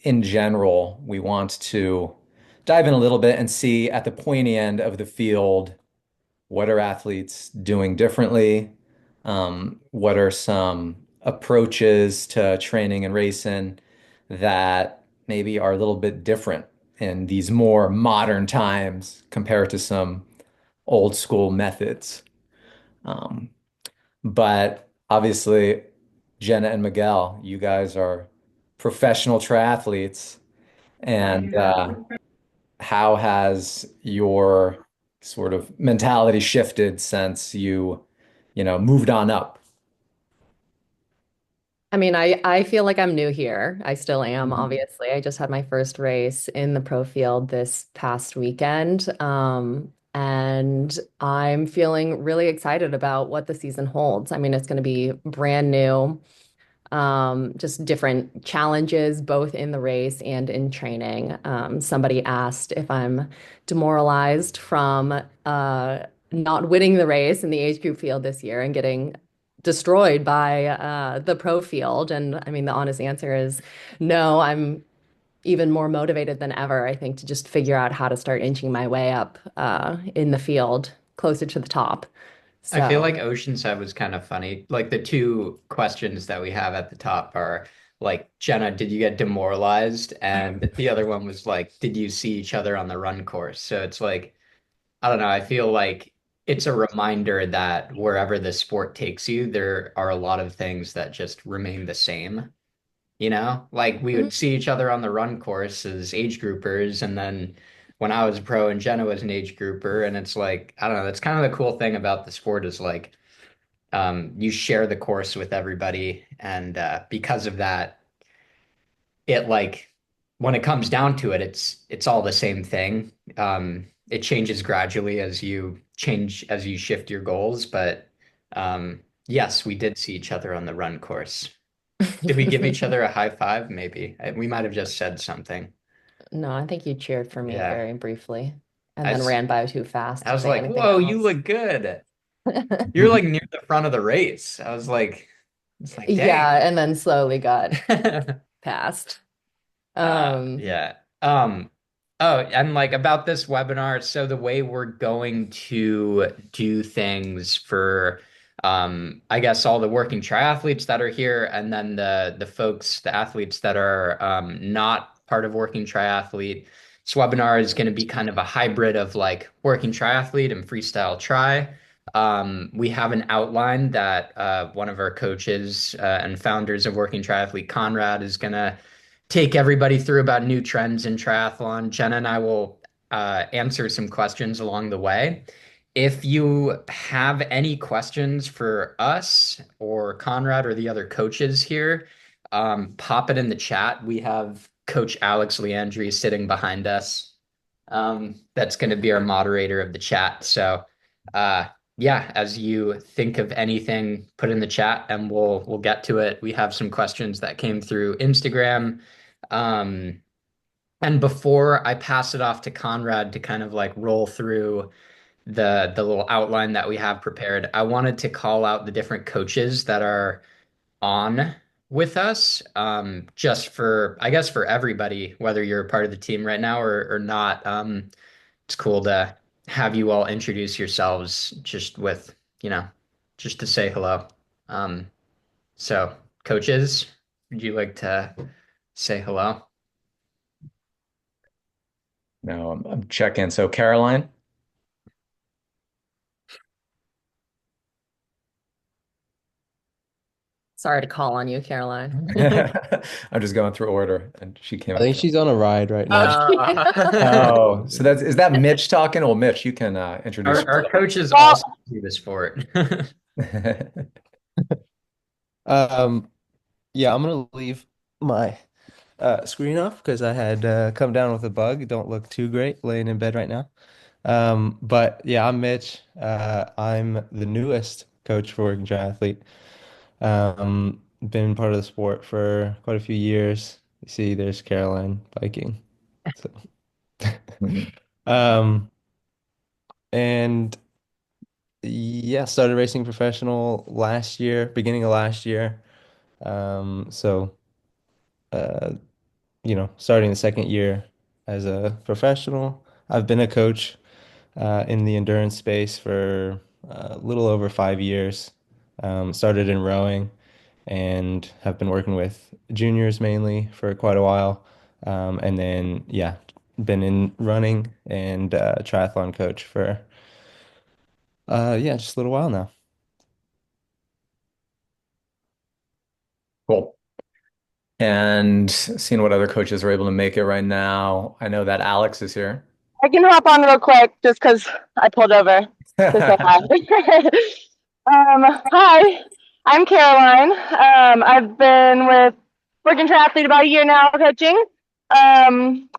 in general, we want to dive in a little bit and see at the pointy end of the field, what are athletes doing differently? What are some approaches to training and racing that maybe are a little bit different in these more modern times compared to some old school methods? Um, but obviously, Jenna and Miguel, you guys are professional triathletes, and how has your sort of mentality shifted since moved on up? I mean, I feel like I'm new here. I still am, Mhm. obviously. I just had my first race in the pro field this past weekend. And I'm feeling really excited about what the season holds. I mean, it's going to be brand new, just different challenges, both in the race and in training. Somebody asked if I'm demoralized from not winning the race in the age group field this year and getting destroyed by the pro field. And I mean, the honest answer is no, I'm even more motivated than ever, I think, to just figure out how to start inching my way up in the field closer to the top. I feel like So. Oceanside was kind of funny. Like the two questions that we have at the top are like, Jenna, did you get demoralized? And the other one was like, did you see each other on the run course? So it's like, I don't know. I feel like it's a reminder that wherever the sport takes you, there are a lot of things that just remain the same. Like we would see each other on the run course as age groupers, and then when I was a pro and Jenna was an age grouper, and it's like, I don't know, that's kind of the cool thing about the sport is like you share the course with everybody, and because of that, it like when it comes down to it, it's all the same thing. It changes gradually as you shift your goals, but yes, we did see each other on the run course. Did we give each other a high five? Maybe. We might have just said something. No, I think you cheered for me Yeah. very briefly and I, then s- ran by too fast I to was say like, anything whoa, you else. look good. You're like near the front of the race. It's like, dang. Yeah, and then slowly got past. Um, Yeah. Oh, and like about this webinar, so the way we're going to do things for I guess all the working triathletes that are here and then the athletes that are not part of working triathlete. This webinar is going to be kind of a hybrid of like working triathlete and freestyle tri. We have an outline that one of our coaches and founders of Working Triathlete, Conrad, is going to take everybody through about new trends in triathlon. Jenna and I will answer some questions along the way. If you have any questions for us or Conrad or the other coaches here, pop it in the chat. We have Coach Alex Leandri sitting behind us. That's going to be our moderator of the chat. So, uh, yeah, as you think of anything, put in the chat and we'll get to it. We have some questions that came through Instagram. Um, and before I pass it off to Conrad to kind of like roll through the little outline that we have prepared, I wanted to call out the different coaches that are on with us, just for I guess for everybody, whether you're a part of the team right now or not. It's cool to have you all introduce yourselves just with, you know, just to say hello. Um, so coaches, would you like to say hello? No, I'm checking. So, Caroline. sorry to call on you, Caroline. I'm just going through order, and she came I up think first. she's on a ride right Oh, now. Oh, so that's is that Mitch talking? Well, Mitch, you can introduce Our yourself. coaches also do the sport. Um, yeah, I'm gonna leave my screen off because I had come down with a bug. Don't look too great laying in bed right now. But yeah, I'm Mitch. I'm the newest coach for Working Triathlete. Been part of the sport for quite a few years. You see, there's Caroline biking. So, um, and yeah, started racing professional last year, beginning of last year. So uh starting the second year as a professional. I've been a coach in the endurance space for a little over 5 years. Started in rowing and have been working with juniors mainly for quite a while. And then, yeah, been in running and triathlon coach for, yeah, just a little while now. Cool. And seeing what other coaches are able to make it right now. I know that Alex is here. I can hop on real quick just because I pulled over to say hi. Hi, I'm Caroline. I've been with Working Triathlete about a year now coaching. I'm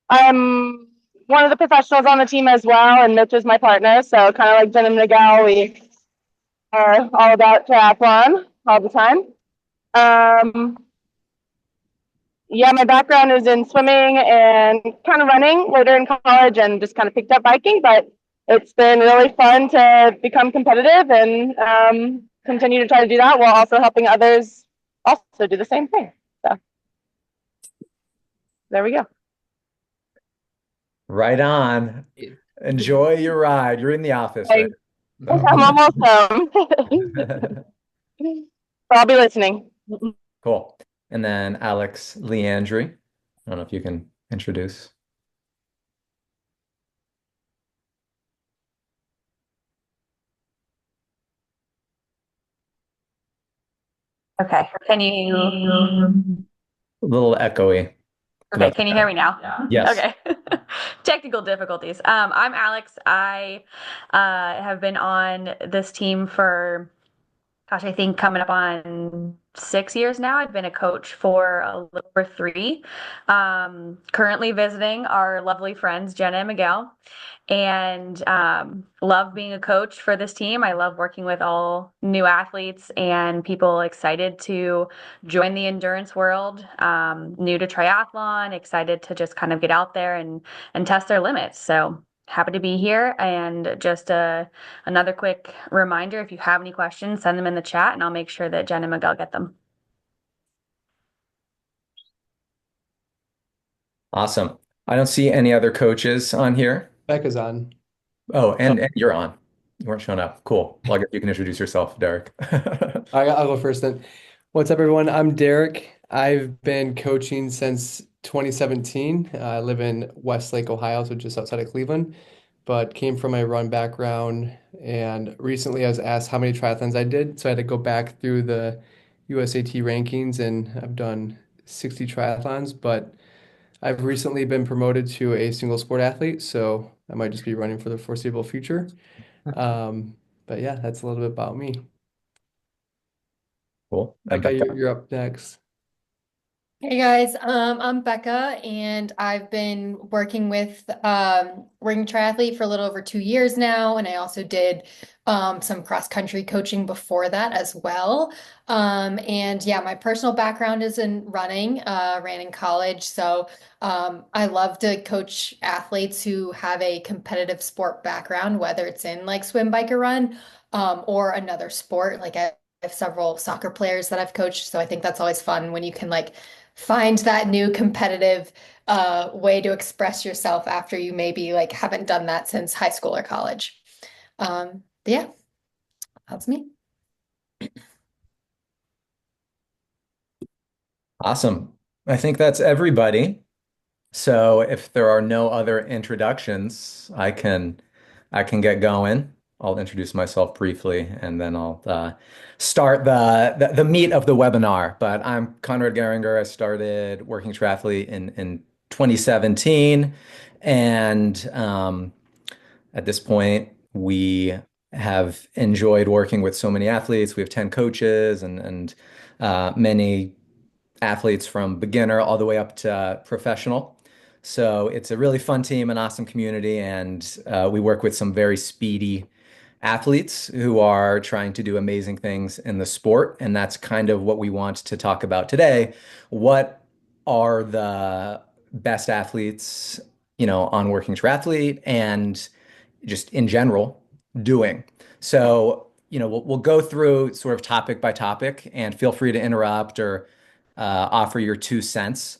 one of the professionals on the team as well, and Mitch is my partner. So kind of like Jenna and Miguel, we are all about triathlon all the time. Um, yeah, my background is in swimming and kind of running later in college and just kind of picked up biking, but it's been really fun to become competitive and continue to try to do that while also helping others also do the same thing. So there we go. Right on. Enjoy your ride. You're in the office, right? I'm almost home. So I'll be listening. Cool. And then Alex Leandri. I don't know if you can introduce. Okay. Can you A little echoey. Okay, can you hear me now? Yes. Okay. Technical difficulties. I'm Alex. I have been on this team for, gosh, I think coming up on 6 years now. I've been a coach for a little over three. Currently visiting our lovely friends, Jenna and Miguel, and love being a coach for this team. I love working with all new athletes and people excited to join the endurance world, new to triathlon, excited to just kind of get out there and test their limits. So happy to be here. And just another quick reminder, if you have any questions, send them in the chat and I'll make sure that Jen and Miguel get them. Awesome. I don't see any other coaches on here. Becca's on. Oh, and you're on. You weren't showing up. Cool. Well, I guess you can introduce yourself, Derek. I'll go first then. What's up, everyone? I'm Derek. I've been coaching since 2017. I live in Westlake, Ohio, so just outside of Cleveland, but came from a run background. And recently I was asked how many triathlons I did. So I had to go back through the USAT rankings, and I've done 60 triathlons, but I've recently been promoted to a single sport athlete, so I might just be running for the foreseeable future. But yeah, that's a little bit about me. Cool. And Becca, Becca. you're up next. Hey guys, I'm Becca, and I've been working with Ring Triathlete for a little over 2 years now, and I also did some cross country coaching before that as well. And yeah, my personal background is in running, ran in college, so I love to coach athletes who have a competitive sport background, whether it's in like swim, bike, or run, or another sport. Like I have several soccer players that I've coached, so I think that's always fun when you can like find that new competitive way to express yourself after you maybe like haven't done that since high school or college. Yeah, that's me. Awesome. I think that's everybody. So if there are no other introductions, I can get going. I'll introduce myself briefly and then I'll start the meat of the webinar. But I'm Conrad Geringer. I started working triathlete in 2017, and at this point, we have enjoyed working with so many athletes. We have 10 coaches and many athletes from beginner all the way up to professional. So it's a really fun team, an awesome community, and we work with some very speedy athletes who are trying to do amazing things in the sport. And that's kind of what we want to talk about today. What are the best athletes, on Working Triathlete and just in general doing? So, we'll go through sort of topic by topic and feel free to interrupt or offer your 2 cents.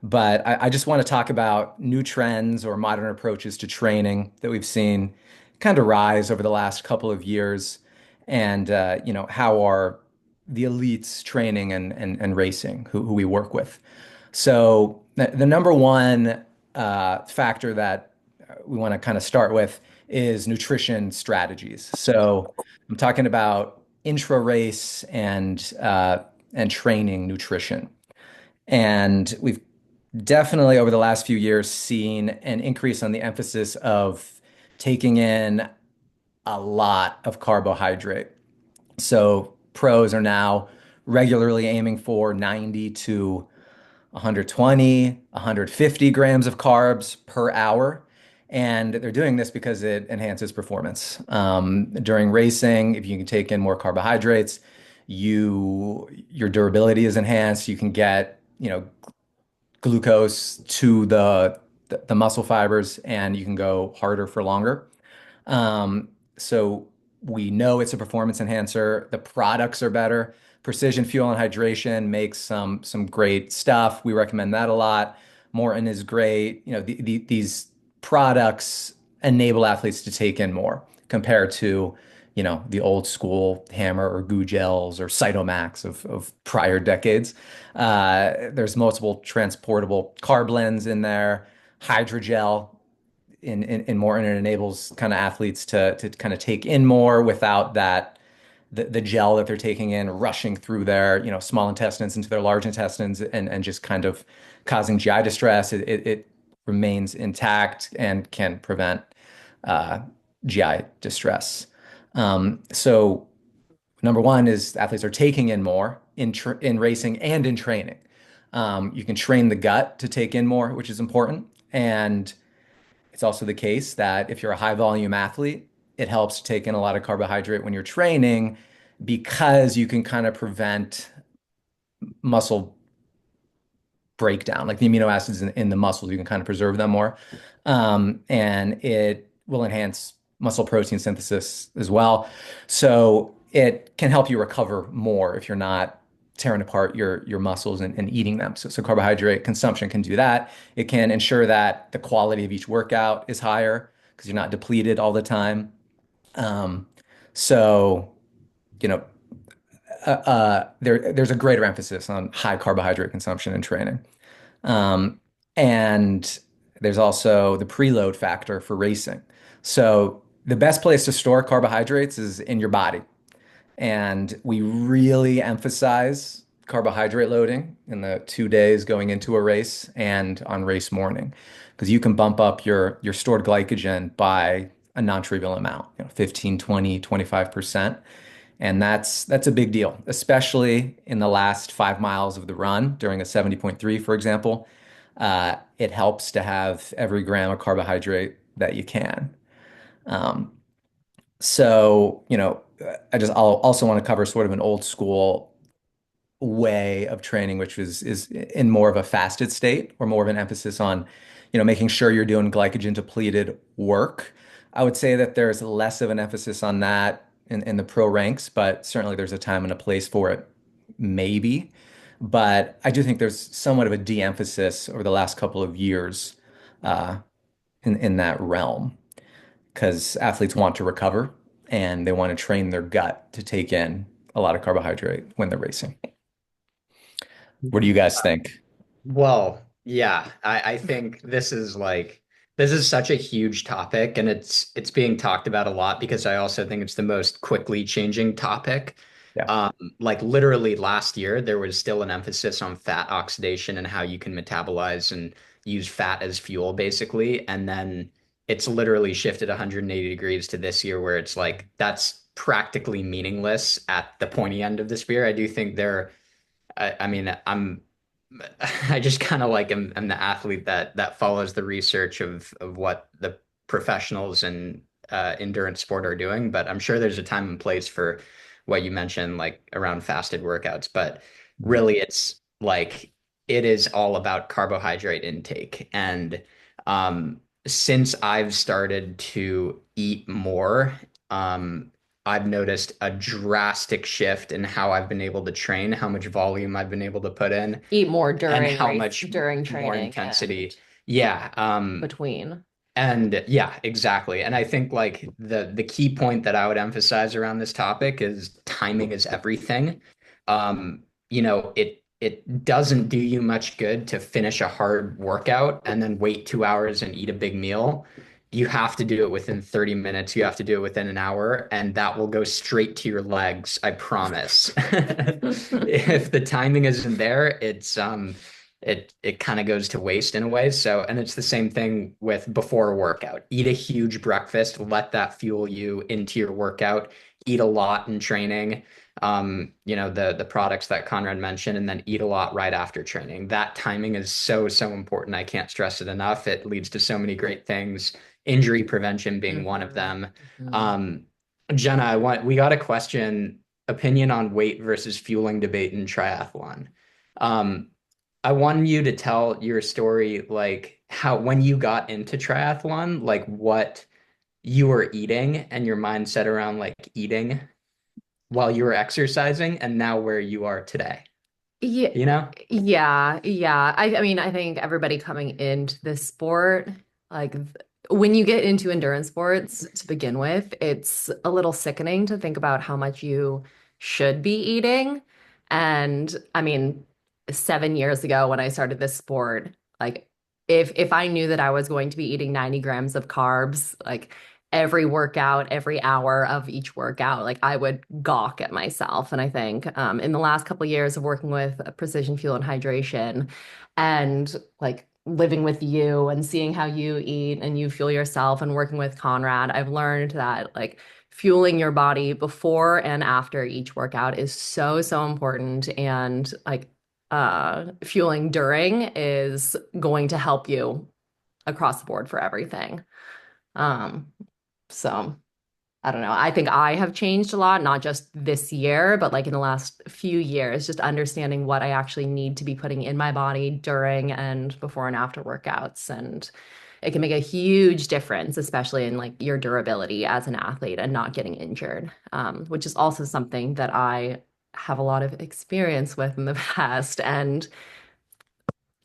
But I just want to talk about new trends or modern approaches to training that we've seen kind of rise over the last couple of years, and how are the elites training and racing who we work with. So the number one factor that we want to kind of start with is nutrition strategies. So I'm talking about intra-race and training nutrition. And we've definitely over the last few years seen an increase on the emphasis of taking in a lot of carbohydrate. So pros are now regularly aiming for 90 to 120, 150 grams of carbs per hour. And they're doing this because it enhances performance. During racing, if you can take in more carbohydrates, your durability is enhanced. You can get, glucose to the muscle fibers, and you can go harder for longer. So we know it's a performance enhancer. The products are better. Precision Fuel and Hydration makes some great stuff. We recommend that a lot. Morton is great. These products enable athletes to take in more compared to, the old school Hammer or Goo gels or Cytomax of prior decades. There's multiple transportable carb blends in there. Hydrogel in more, and it enables kind of athletes to kind of take in more without the gel that they're taking in rushing through their small intestines into their large intestines and just kind of causing GI distress. It remains intact and can prevent uh, GI distress. So number one is athletes are taking in more in racing and in training. You can train the gut to take in more, which is important. And it's also the case that if you're a high volume athlete, it helps to take in a lot of carbohydrate when you're training because you can kind of prevent muscle breakdown, like the amino acids in the muscles, you can kind of preserve them more. And it will enhance muscle protein synthesis as well. So it can help you recover more if you're not tearing apart your muscles and eating them. So carbohydrate consumption can do that. It can ensure that the quality of each workout is higher because you're not depleted all the time. Um, so, you know, there's a greater emphasis on high carbohydrate consumption in training. Um, and there's also the preload factor for racing. So the best place to store carbohydrates is in your body. And we really emphasize carbohydrate loading in the 2 days going into a race and on race morning, because you can bump up your stored glycogen by a non-trivial amount, 15, 20, 25%. And that's a big deal, especially in the last 5 miles of the run during a 70.3, for example. It helps to have every gram of carbohydrate that you can. Um, I'll also want to cover sort of an old school way of training, which is in more of a fasted state or more of an emphasis on, making sure you're doing glycogen depleted work. I would say that there's less of an emphasis on that in the pro ranks, but certainly there's a time and a place for it, maybe. But I do think there's somewhat of a de-emphasis over the last couple of years uh, in that realm because athletes want to recover and they want to train their gut to take in a lot of carbohydrate when they're racing. What do you guys think? Well, yeah, I think this is such a huge topic and it's being talked about a lot because I also think it's the most quickly changing topic. Yeah. Like literally last year, there was still an emphasis on fat oxidation and how you can metabolize and use fat as fuel, basically. And then it's literally shifted 180 degrees to this year where it's like that's practically meaningless at the pointy end of the spear. I do think I mean, I just kind of like am the athlete that follows the research of what the professionals in endurance sport are doing. But I'm sure there's a time and place for what you mentioned, like around fasted workouts. But really, it's like it is all about carbohydrate intake. And since I've started to eat more, um, I've noticed a drastic shift in how I've been able to train, how much volume I've been able to put in, Eat more and during how race, much during more training, and intensity. Yeah. between. And yeah, exactly. And I think like the key point that I would emphasize around this topic is timing is everything. It doesn't do you much good to finish a hard workout and then wait 2 hours and eat a big meal. You have to do it within 30 minutes. You have to do it within an hour, and that will go straight to your legs, I promise. If the timing isn't there, it kind of goes to waste in a way. So, and it's the same thing with before a workout. Eat a huge breakfast, let that fuel you into your workout. Eat a lot in training. The products that Conrad mentioned, and then eat a lot right after training. That timing is so, so important. I can't stress it enough. It leads to so many great things, injury prevention being one of Mhm, them. mhm. Um, Jenna, we got a question, opinion on weight versus fueling debate in triathlon. Um, I wanted you to tell your story, like how when you got into triathlon, like what you were eating and your mindset around like eating while you were exercising, and now where you are today, Yeah, you know? yeah. I mean, I think everybody coming into this sport, like when you get into endurance sports to begin with, it's a little sickening to think about how much you should be eating. And I mean, 7 years ago when I started this sport, like if I knew that I was going to be eating 90 grams of carbs, like every workout, every hour of each workout, like I would gawk at myself. And I think in the last couple of years of working with precision fuel and hydration and like living with you and seeing how you eat and you fuel yourself and working with Conrad, I've learned that like fueling your body before and after each workout is so, so important. And like fueling during is going to help you across the board for everything. Um, so I don't know. I think I have changed a lot, not just this year, but like in the last few years, just understanding what I actually need to be putting in my body during and before and after workouts. And it can make a huge difference, especially in like your durability as an athlete and not getting injured, which is also something that I have a lot of experience with in the past. And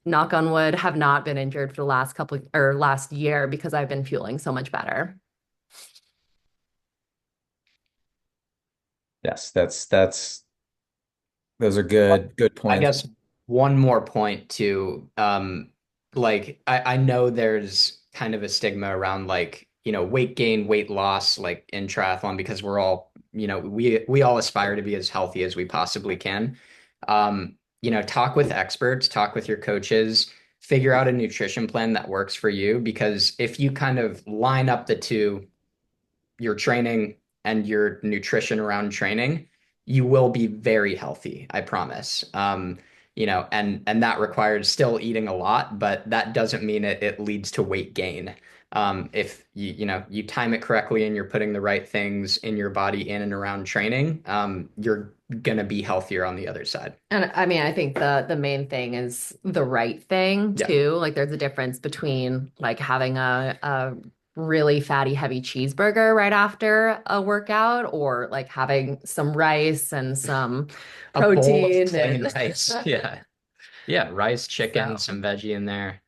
knock on wood, have not been injured for the last couple or last year because I've been fueling so much better. Yes, that's those are good I points. guess one more point too. Like I know there's kind of a stigma around like, weight gain, weight loss, like in triathlon, because we're all, we all aspire to be as healthy as we possibly can. Talk with experts, talk with your coaches, figure out a nutrition plan that works for you, because if you kind of line up the two, your training and your nutrition around training, you will be very healthy, I promise. And that requires still eating a lot, but that doesn't mean it leads to weight gain. If you time it correctly and you're putting the right things in your body in and around training, you're gonna be healthier on the other side. And I mean, I think the main thing is the right thing Yeah. too. Like there's a difference between like having a really fatty, heavy cheeseburger right after a workout or like having some rice and some A bowl of protein plain and rice. Yeah. Yeah. Rice, chicken, so some veggie in there.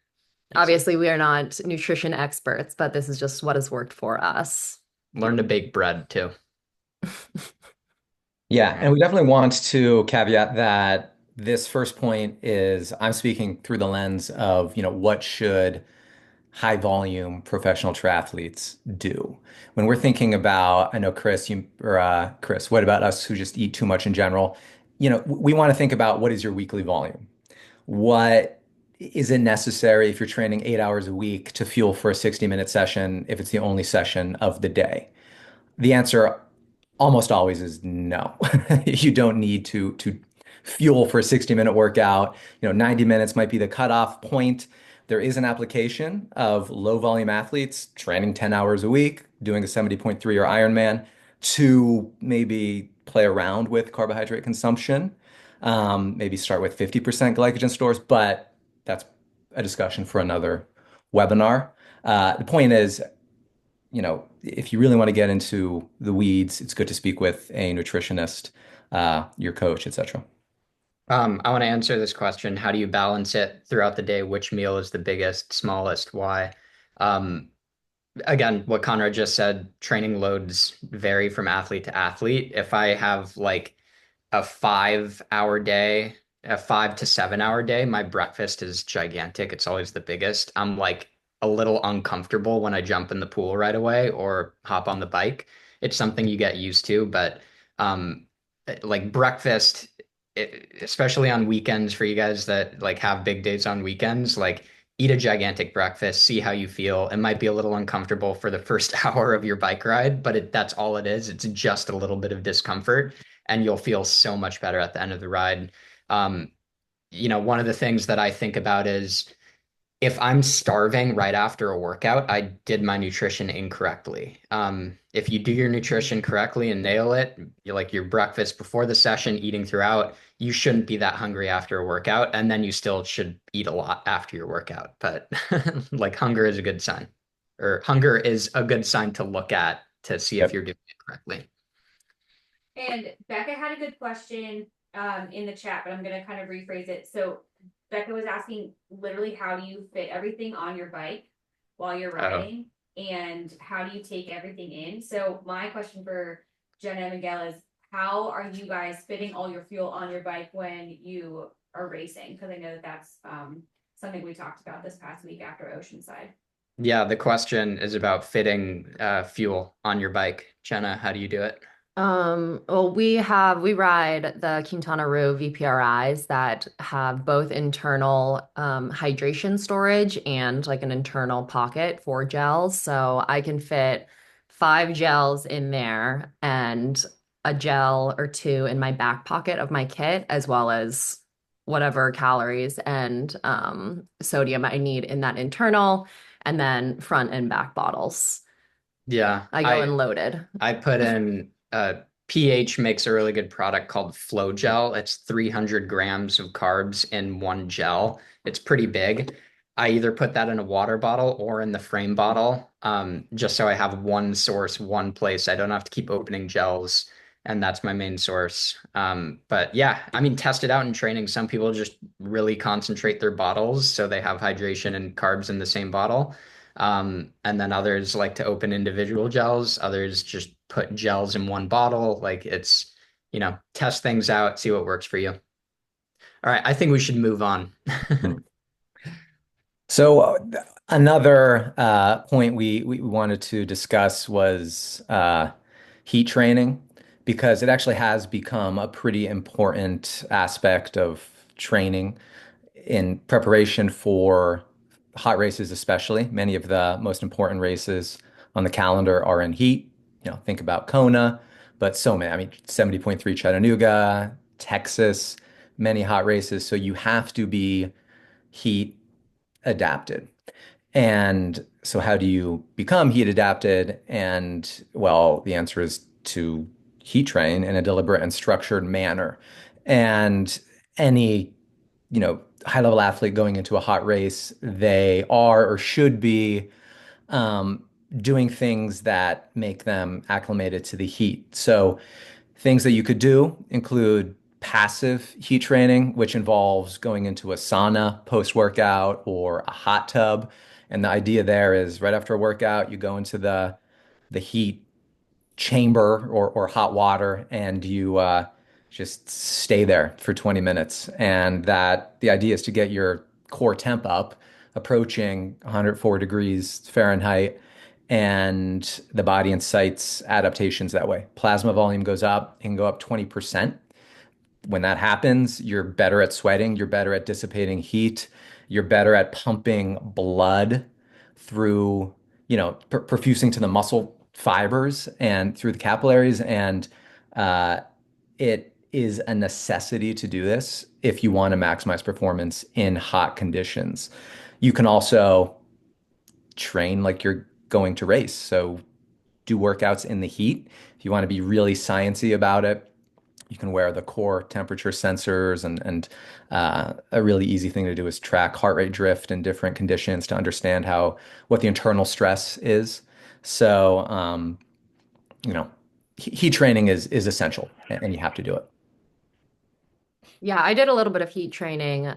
Easy. obviously we are not nutrition experts, but this is just what has worked for us. Learn to bake bread too. All Yeah, and right. we definitely want to caveat that this first point is I'm speaking through the lens of, what should high volume professional triathletes do? When we're thinking about, I know Chris, Chris, what about us who just eat too much in general? We want to think about what is your weekly volume? What is it necessary if you're training 8 hours a week to fuel for a 60-minute session if it's the only session of the day? The answer almost always is no. You don't need to fuel for a 60-minute workout. 90 minutes might be the cutoff point. There is an application of low volume athletes training 10 hours a week, doing a 70.3 or Ironman to maybe play around with carbohydrate consumption. Maybe start with 50% glycogen stores, but that's a discussion for another webinar. The point is, if you really want to get into the weeds, it's good to speak with a nutritionist, your coach, etc. I want to answer this question. How do you balance it throughout the day? Which meal is the biggest, smallest? Why? Um, Again, what Conrad just said, training loads vary from athlete to athlete. If I have like a 5 hour day, a 5 to 7 hour day, my breakfast is gigantic. It's always the biggest. I'm like a little uncomfortable when I jump in the pool right away or hop on the bike. It's something you get used to, but um, like breakfast, especially on weekends for you guys that like have big days on weekends, like eat a gigantic breakfast, see how you feel. It might be a little uncomfortable for the first hour of your bike ride, but that's all it is. It's just a little bit of discomfort and you'll feel so much better at the end of the ride. Um, One of the things that I think about is if I'm starving right after a workout, I did my nutrition incorrectly. If you do your nutrition correctly and nail it, you like your breakfast before the session, eating throughout, you shouldn't be that hungry after a workout, and then you still should eat a lot after your workout. But like hunger is a good sign, or hunger is a good sign to look at to see if Yep. you're doing it correctly. And Becca had a good question in the chat, but I'm going to kind of rephrase it. So Becca was asking literally how do you fit everything on your bike while you're Oh, riding and how do you take everything in? So my question for Jenna and Miguel is how are you guys fitting all your fuel on your bike when you are racing? Because I know that that's something we talked about this past week after Oceanside. yeah, the question is about fitting fuel on your bike. Jenna, how do you do it? Well, we ride the Quintana Roo VPRIs that have both internal hydration storage and like an internal pocket for gels. So I can fit 5 gels in there and a gel or two in my back pocket of my kit, as well as whatever calories and sodium I need in that internal, and then front and back bottles. Yeah, I go in loaded. I put in PH makes a really good product called Flow Gel. It's 300 grams of carbs in one gel. It's pretty big. I either put that in a water bottle or in the frame bottle, just so I have one source, one place. I don't have to keep opening gels, and that's my main source. But yeah, I mean, test it out in training. Some people just really concentrate their bottles so they have hydration and carbs in the same bottle. And then others like to open individual gels. Others just put gels in one bottle. Like test things out, see what works for you. All right, I think we should move on. So another point we wanted to discuss was heat training because it actually has become a pretty important aspect of training in preparation for hot races, especially. Many of the most important races on the calendar are in heat. Think about Kona, but so many. I mean, 70.3 Chattanooga, Texas, many hot races. So you have to be heat adapted. And so, how do you become heat adapted? And well, the answer is to heat train in a deliberate and structured manner. And any, high level athlete going into a hot race, they are or should be um, doing things that make them acclimated to the heat. So, things that you could do include passive heat training, which involves going into a sauna post-workout or a hot tub. And the idea there is right after a workout, you go into the heat chamber or hot water and you just stay there for 20 minutes. And that the idea is to get your core temp up, approaching 104 degrees Fahrenheit, and the body incites adaptations that way. Plasma volume goes up, it can go up 20%. When that happens, you're better at sweating, you're better at dissipating heat, you're better at pumping blood through, perfusing to the muscle fibers and through the capillaries. And uh, it is a necessity to do this if you want to maximize performance in hot conditions. You can also train like you're going to race. So do workouts in the heat. If you want to be really sciencey about it, you can wear the core temperature sensors and a really easy thing to do is track heart rate drift in different conditions to understand what the internal stress is. So, you know, heat training is essential, and you have to do it. Yeah, I did a little bit of heat training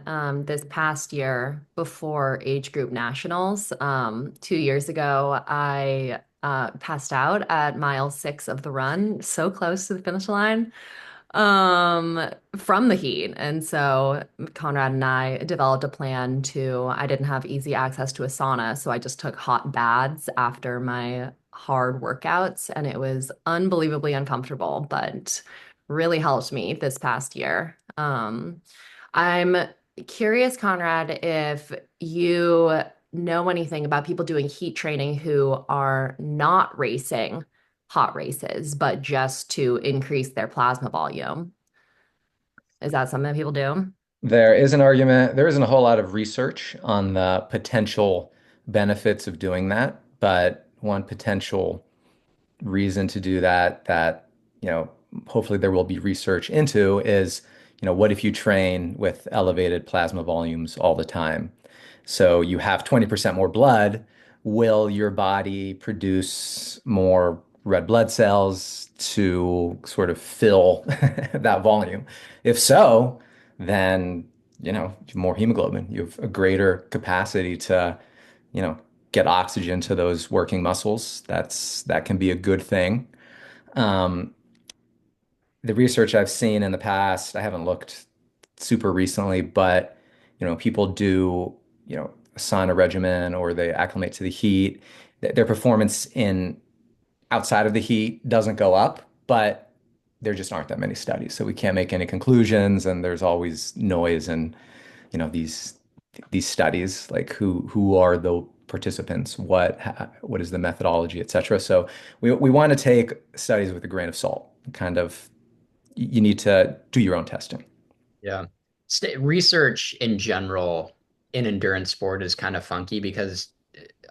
this past year before age group nationals. 2 years ago, I passed out at mile 6 of the run, so close to the finish line, from the heat. And so Conrad and I developed a plan I didn't have easy access to a sauna, so I just took hot baths after my hard workouts, and it was unbelievably uncomfortable, but really helped me this past year. I'm curious, Conrad, if you know anything about people doing heat training who are not racing hot races, but just to increase their plasma volume. Is that something that people do? There is an argument. There isn't a whole lot of research on the potential benefits of doing that, but one potential reason to do that, you know, hopefully there will be research into is, what if you train with elevated plasma volumes all the time? So you have 20% more blood. Will your body produce more red blood cells to sort of fill that volume? If so, then, more hemoglobin. You have a greater capacity to, you know, get oxygen to those working muscles. That can be a good thing. Um, the research I've seen in the past, I haven't looked super recently, but people do, a sauna regimen or they acclimate to the heat. Their performance in outside of the heat doesn't go up, but there just aren't that many studies. So we can't make any conclusions, and there's always noise and these studies, like who are the participants, what is the methodology, et cetera. So we want to take studies with a grain of salt. Kind of, you need to do your own testing. Yeah. Research in general in endurance sport is kind of funky because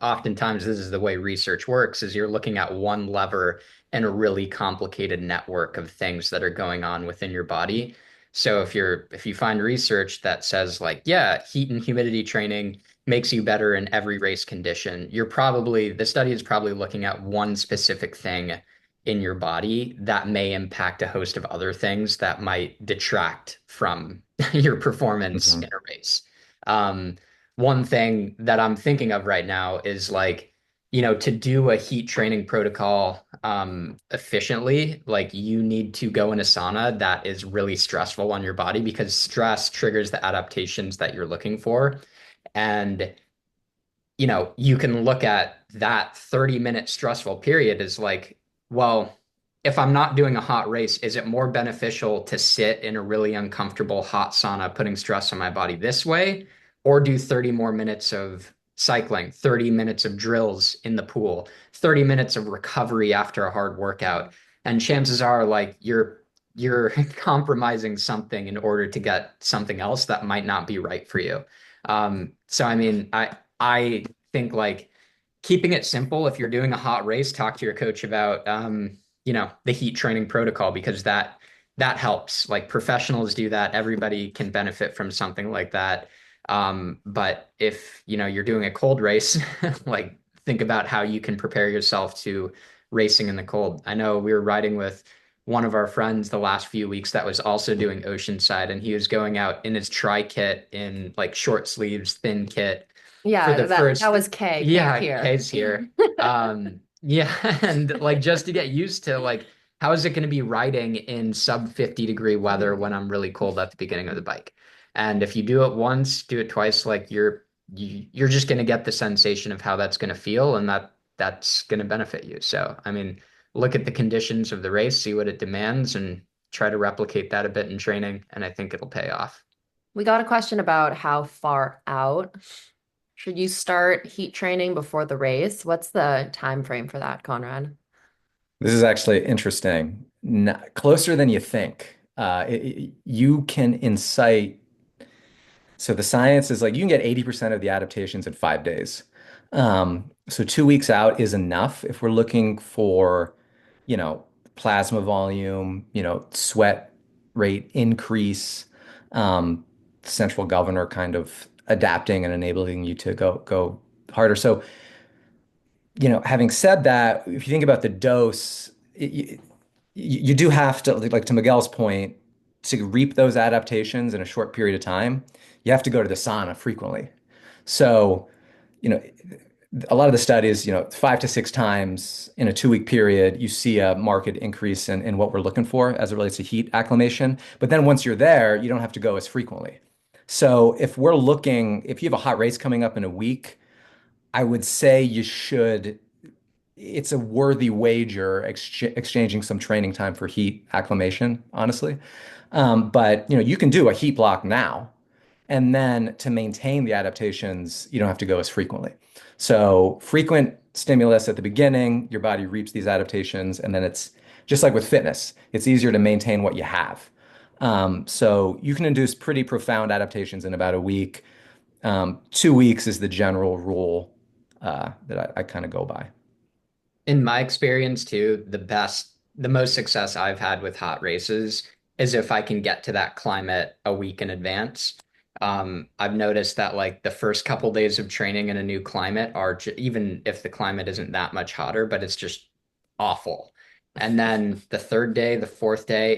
oftentimes this is the way research works is you're looking at one lever in a really complicated network of things that are going on within your body. So if you find research that says like, yeah, heat and humidity training makes you better in every race condition, the study is probably looking at one specific thing in your body that may impact a host of other things that might detract from your performance in Mhm. a race. Um, One thing that I'm thinking of right now is like, to do a heat training protocol efficiently, like you need to go in a sauna that is really stressful on your body because stress triggers the adaptations that you're looking for. And you can look at that 30-minute stressful period as like, well, if I'm not doing a hot race, is it more beneficial to sit in a really uncomfortable hot sauna, putting stress on my body this way, or do 30 more minutes of cycling, 30 minutes of drills in the pool, 30 minutes of recovery after a hard workout? And chances are like you're compromising something in order to get something else that might not be right for you. So I mean, I think like keeping it simple. If you're doing a hot race, talk to your coach about the heat training protocol because that helps. Like professionals do that. Everybody can benefit from something like that. But if you're doing a cold race, like think about how you can prepare yourself to racing in the cold. I know we were riding with one of our friends the last few weeks that was also doing Oceanside, and he was going out in his tri kit in like short sleeves, thin kit for Yeah, the that first, was Kay. Kay's yeah, here. Kay's here. Yeah, and like just to get used to like how is it going to be riding in sub 50-degree weather when I'm really cold at the beginning of the bike? And if you do it once, do it twice, like you're just going to get the sensation of how that's going to feel, and that's going to benefit you. So, I mean, look at the conditions of the race, see what it demands, and try to replicate that a bit in training, and I think it'll pay off. We got a question about how far out should you start heat training before the race? What's the time frame for that, Conrad? This is actually interesting. Closer than you think. You can incite. So the science is like you can get 80% of the adaptations in 5 days. So 2 weeks out is enough if we're looking for, plasma volume, sweat rate increase, um, central governor kind of adapting and enabling you to go harder. So Having said that, if you think about the dose, you do have to, like to Miguel's point, to reap those adaptations in a short period of time, you have to go to the sauna frequently. So, you know, a lot of the studies, 5 to 6 times in a 2 week period, you see a marked increase in what we're looking for as it relates to heat acclimation. But then once you're there, you don't have to go as frequently. So if you have a hot race coming up in a week, I would say it's a worthy wager exchanging some training time for heat acclimation, honestly. But you can do a heat block now, and then to maintain the adaptations, you don't have to go as frequently. So frequent stimulus at the beginning, your body reaps these adaptations, and then it's just like with fitness, it's easier to maintain what you have. So you can induce pretty profound adaptations in about a week. 2 weeks is the general rule that I kind of go by. In my experience too, the most success I've had with hot races is if I can get to that climate a week in advance. I've noticed that like the first couple days of training in a new climate even if the climate isn't that much hotter, but it's just awful. And then the third day, the fourth day,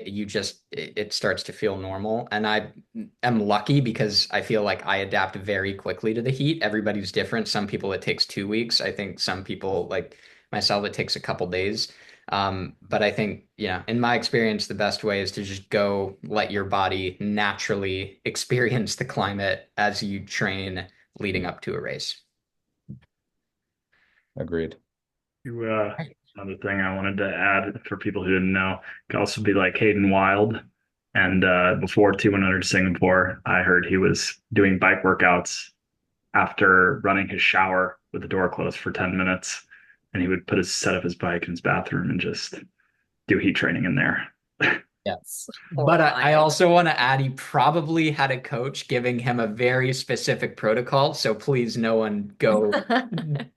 it starts to feel normal. And I am lucky because I feel like I adapt very quickly to the heat. Everybody's different. Some people it takes 2 weeks. I think some people like myself, it takes a couple days. But I think, in my experience, the best way is to just go let your body naturally experience the climate as you train leading up to a race. Agreed. You, another thing I wanted to add for people who didn't know, could also be like Hayden Wild. And before T100 Singapore, I heard he was doing bike workouts after running his shower with the door closed for 10 minutes. And he would set up his bike in his bathroom and just do heat training in there. Yes. But I also want to add, he probably had a coach giving him a very specific protocol. So please, no one go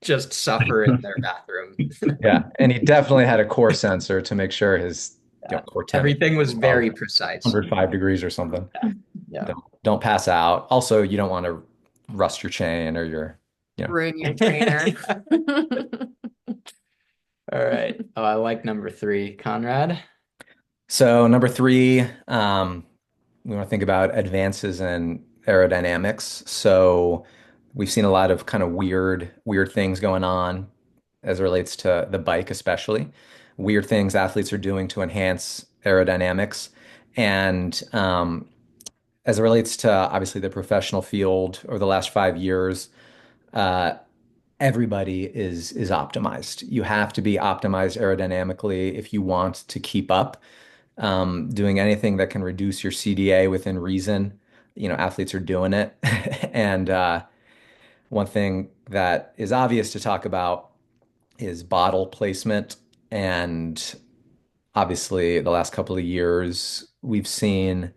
just suffer in their bathroom. Yeah, and he definitely had a core sensor to make sure his core temperature Everything was very above precise. 105 degrees or something. Yeah. Don't pass out. Also, you don't want to rust your chain or Ruin your trainer. All right. Oh, I like number 3, Conrad. So number 3, we want to think about advances in aerodynamics. So we've seen a lot of kind of weird things going on as it relates to the bike, especially weird things athletes are doing to enhance aerodynamics. And as it relates to obviously the professional field over the last 5 years, uh, everybody is optimized. You have to be optimized aerodynamically if you want to keep up. Doing anything that can reduce your CDA within reason, athletes are doing it. And one thing that is obvious to talk about is bottle placement. And obviously, the last couple of years, we've seen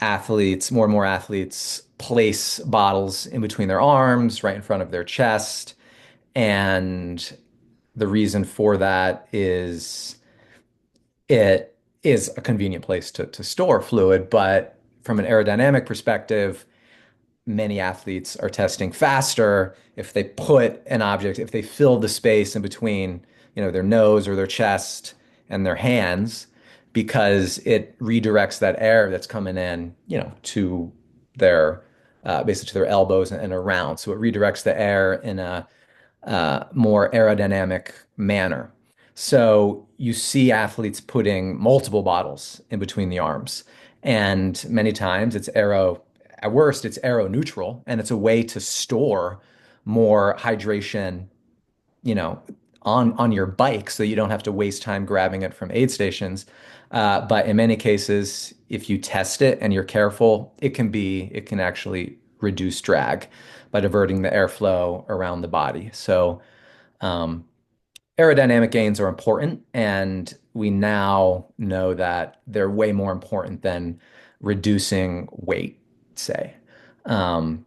more and more athletes place bottles in between their arms, right in front of their chest. And the reason for that is it is a convenient place to store fluid. But from an aerodynamic perspective, many athletes are testing faster if they fill the space in between, their nose or their chest and their hands, because it redirects that air that's coming in, to their basically to their elbows and around. So it redirects the air in a more aerodynamic manner. So you see athletes putting multiple bottles in between the arms, and many times at worst, it's aero neutral, and it's a way to store more hydration, you know, on your bike so you don't have to waste time grabbing it from aid stations. But in many cases, if you test it and you're careful, it can actually reduce drag by diverting the airflow around the body. So um, aerodynamic gains are important, and we now know that they're way more important than reducing weight, say. Um,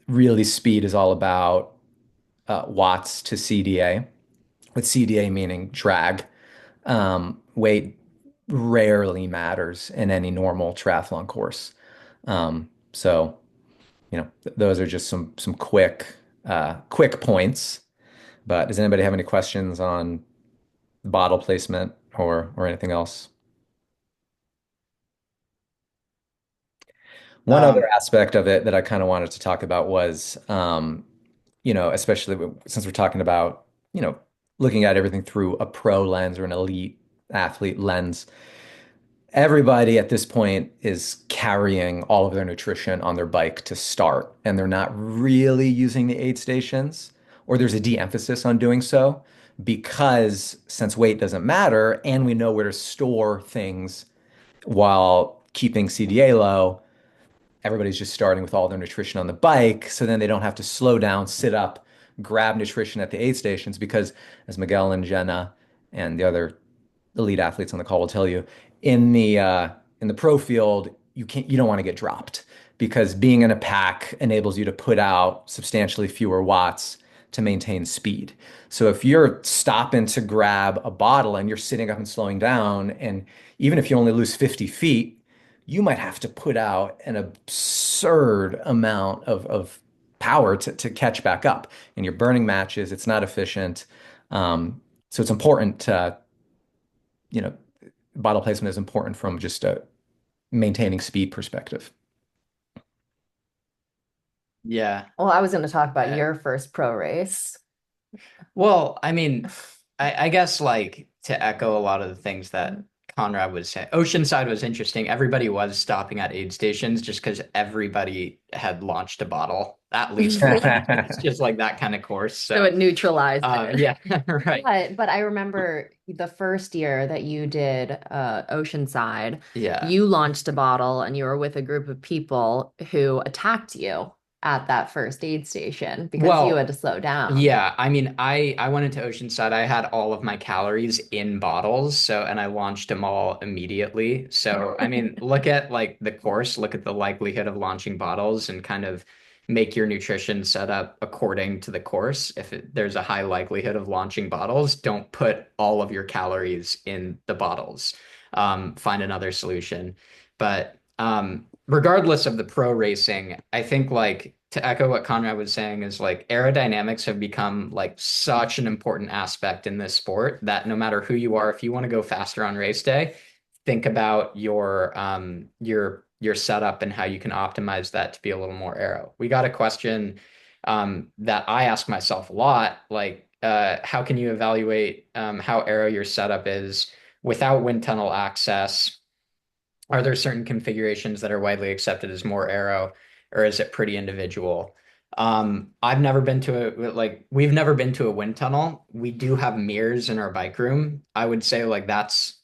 really, speed is all about watts to CDA, with CDA meaning drag. Weight rarely matters in any normal triathlon course. So, those are just some quick points. But does anybody have any questions on bottle placement or anything else? One other Um, aspect of it that I kind of wanted to talk about was, especially since we're talking about, you know, looking at everything through a pro lens or an elite athlete lens. Everybody at this point is carrying all of their nutrition on their bike to start, and they're not really using the aid stations, or there's a de-emphasis on doing so because since weight doesn't matter and we know where to store things while keeping CDA low, everybody's just starting with all their nutrition on the bike. So then they don't have to slow down, sit up, grab nutrition at the aid stations because, as Miguel and Jenna and the other elite athletes on the call will tell you, in the pro field, you don't want to get dropped because being in a pack enables you to put out substantially fewer watts to maintain speed. So if you're stopping to grab a bottle and you're sitting up and slowing down, and even if you only lose 50 feet, you might have to put out an absurd amount of power to catch back up. And you're burning matches. It's not efficient. So it's important to, you know, bottle placement is important from just a maintaining speed perspective. yeah. Well, I was going to talk about Uh, your first pro race. well, I mean, I guess like to echo a lot of the things that Conrad was saying, Oceanside was interesting. Everybody was stopping at aid stations just because everybody had launched a bottle, at least for like it's just like that kind of course. So So, it neutralized it. yeah, right. But I remember the first year that you did Oceanside, Yeah. you launched a bottle and you were with a group of people who attacked you at that first aid station because you had Well, to slow down. yeah, I mean, I went into Oceanside. I had all of my calories in bottles, so and I launched them all immediately. So, I mean, look at like the course, look at the likelihood of launching bottles and kind of make your nutrition set up according to the course. If there's a high likelihood of launching bottles, don't put all of your calories in the bottles. Find another solution. But regardless of the pro racing, I think like to echo what Conrad was saying is like aerodynamics have become like such an important aspect in this sport that no matter who you are, if you want to go faster on race day, think about your setup and how you can optimize that to be a little more aero. We got a question that I ask myself a lot, like how can you evaluate how aero your setup is without wind tunnel access? Are there certain configurations that are widely accepted as more aero, or is it pretty individual? I've never been to a like we've never been to a wind tunnel. We do have mirrors in our bike room. I would say like that's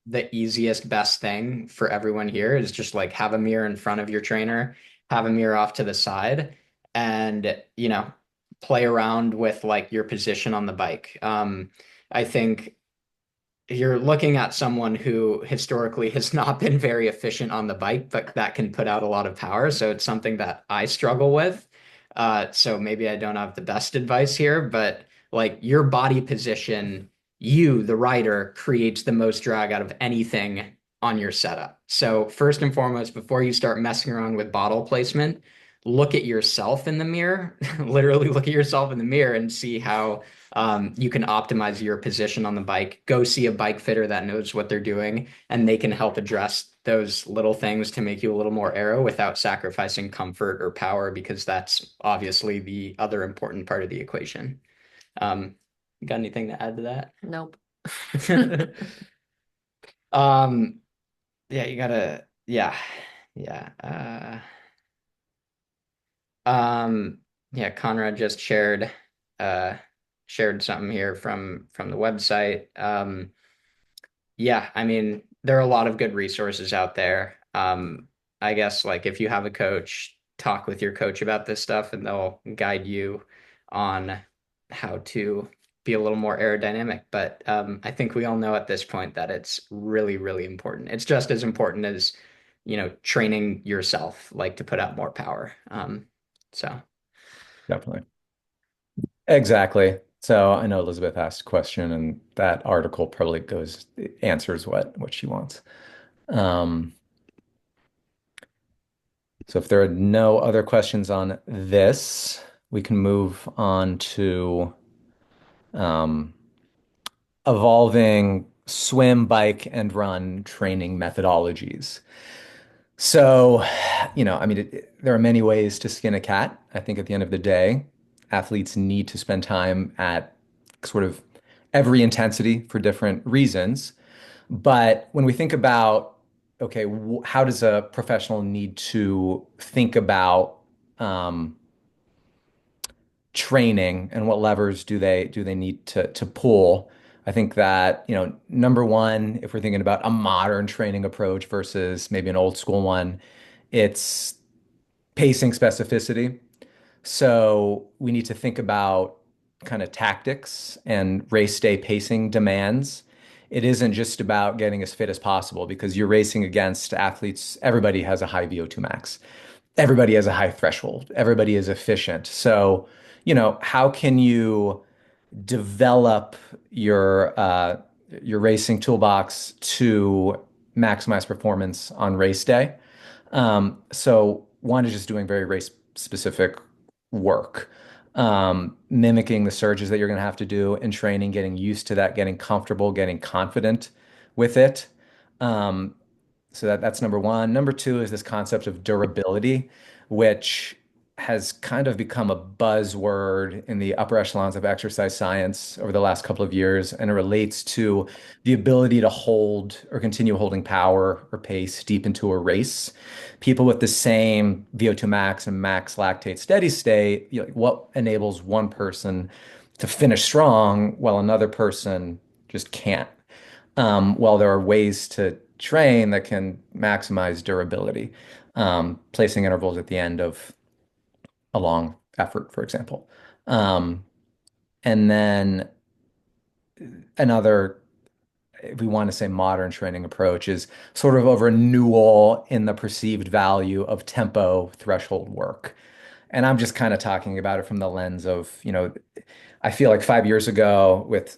the easiest, best thing for everyone here is just like have a mirror in front of your trainer, have a mirror off to the side, and play around with like your position on the bike. I think you're looking at someone who historically has not been very efficient on the bike, but that can put out a lot of power. So it's something that I struggle with. So maybe I don't have the best advice here, but like your body position, you, the rider, creates the most drag out of anything on your setup. So first and foremost, before you start messing around with bottle placement, look at yourself in the mirror, literally look at yourself in the mirror and see how you can optimize your position on the bike. Go see a bike fitter that knows what they're doing, and they can help address those little things to make you a little more aero without sacrificing comfort or power, because that's obviously the other important part of the equation. You got anything to add to Nope. that? um, yeah, you gotta, yeah, yeah. Um, yeah, Conrad just shared something here from the website. Yeah, I mean, there are a lot of good resources out there. I guess like if you have a coach, talk with your coach about this stuff and they'll guide you on how to be a little more aerodynamic. But I think we all know at this point that it's really, really important. It's just as important as, training yourself, like to put out more power. So Definitely. Exactly. So I know Elizabeth asked a question, and that article probably answers what she wants. Um, so if there are no other questions on this, we can move on to um, evolving swim, bike, and run training methodologies. So, I mean, there are many ways to skin a cat. I think at the end of the day, athletes need to spend time at sort of every intensity for different reasons. But when we think about, okay, how does a professional need to think about um, training and what levers do they need to pull? I think that, number one, if we're thinking about a modern training approach versus maybe an old school one, it's pacing specificity. So we need to think about kind of tactics and race day pacing demands. It isn't just about getting as fit as possible because you're racing against athletes. Everybody has a high VO2 max. Everybody has a high threshold. Everybody is efficient. So, how can you develop your racing toolbox to maximize performance on race day? So one is just doing very race specific work, mimicking the surges that you're going to have to do in training, getting used to that, getting comfortable, getting confident with it. Um, so that's number one. Number two is this concept of durability, which has kind of become a buzzword in the upper echelons of exercise science over the last couple of years, and it relates to the ability to hold or continue holding power or pace deep into a race. People with the same VO2 max and max lactate steady state, what enables one person to finish strong while another person just can't? Well, there are ways to train that can maximize durability, placing intervals at the end of a long effort, for example. Um, and then another, if we want to say modern training approach, is sort of a renewal in the perceived value of tempo threshold work. And I'm just kind of talking about it from the lens of, I feel like 5 years ago with,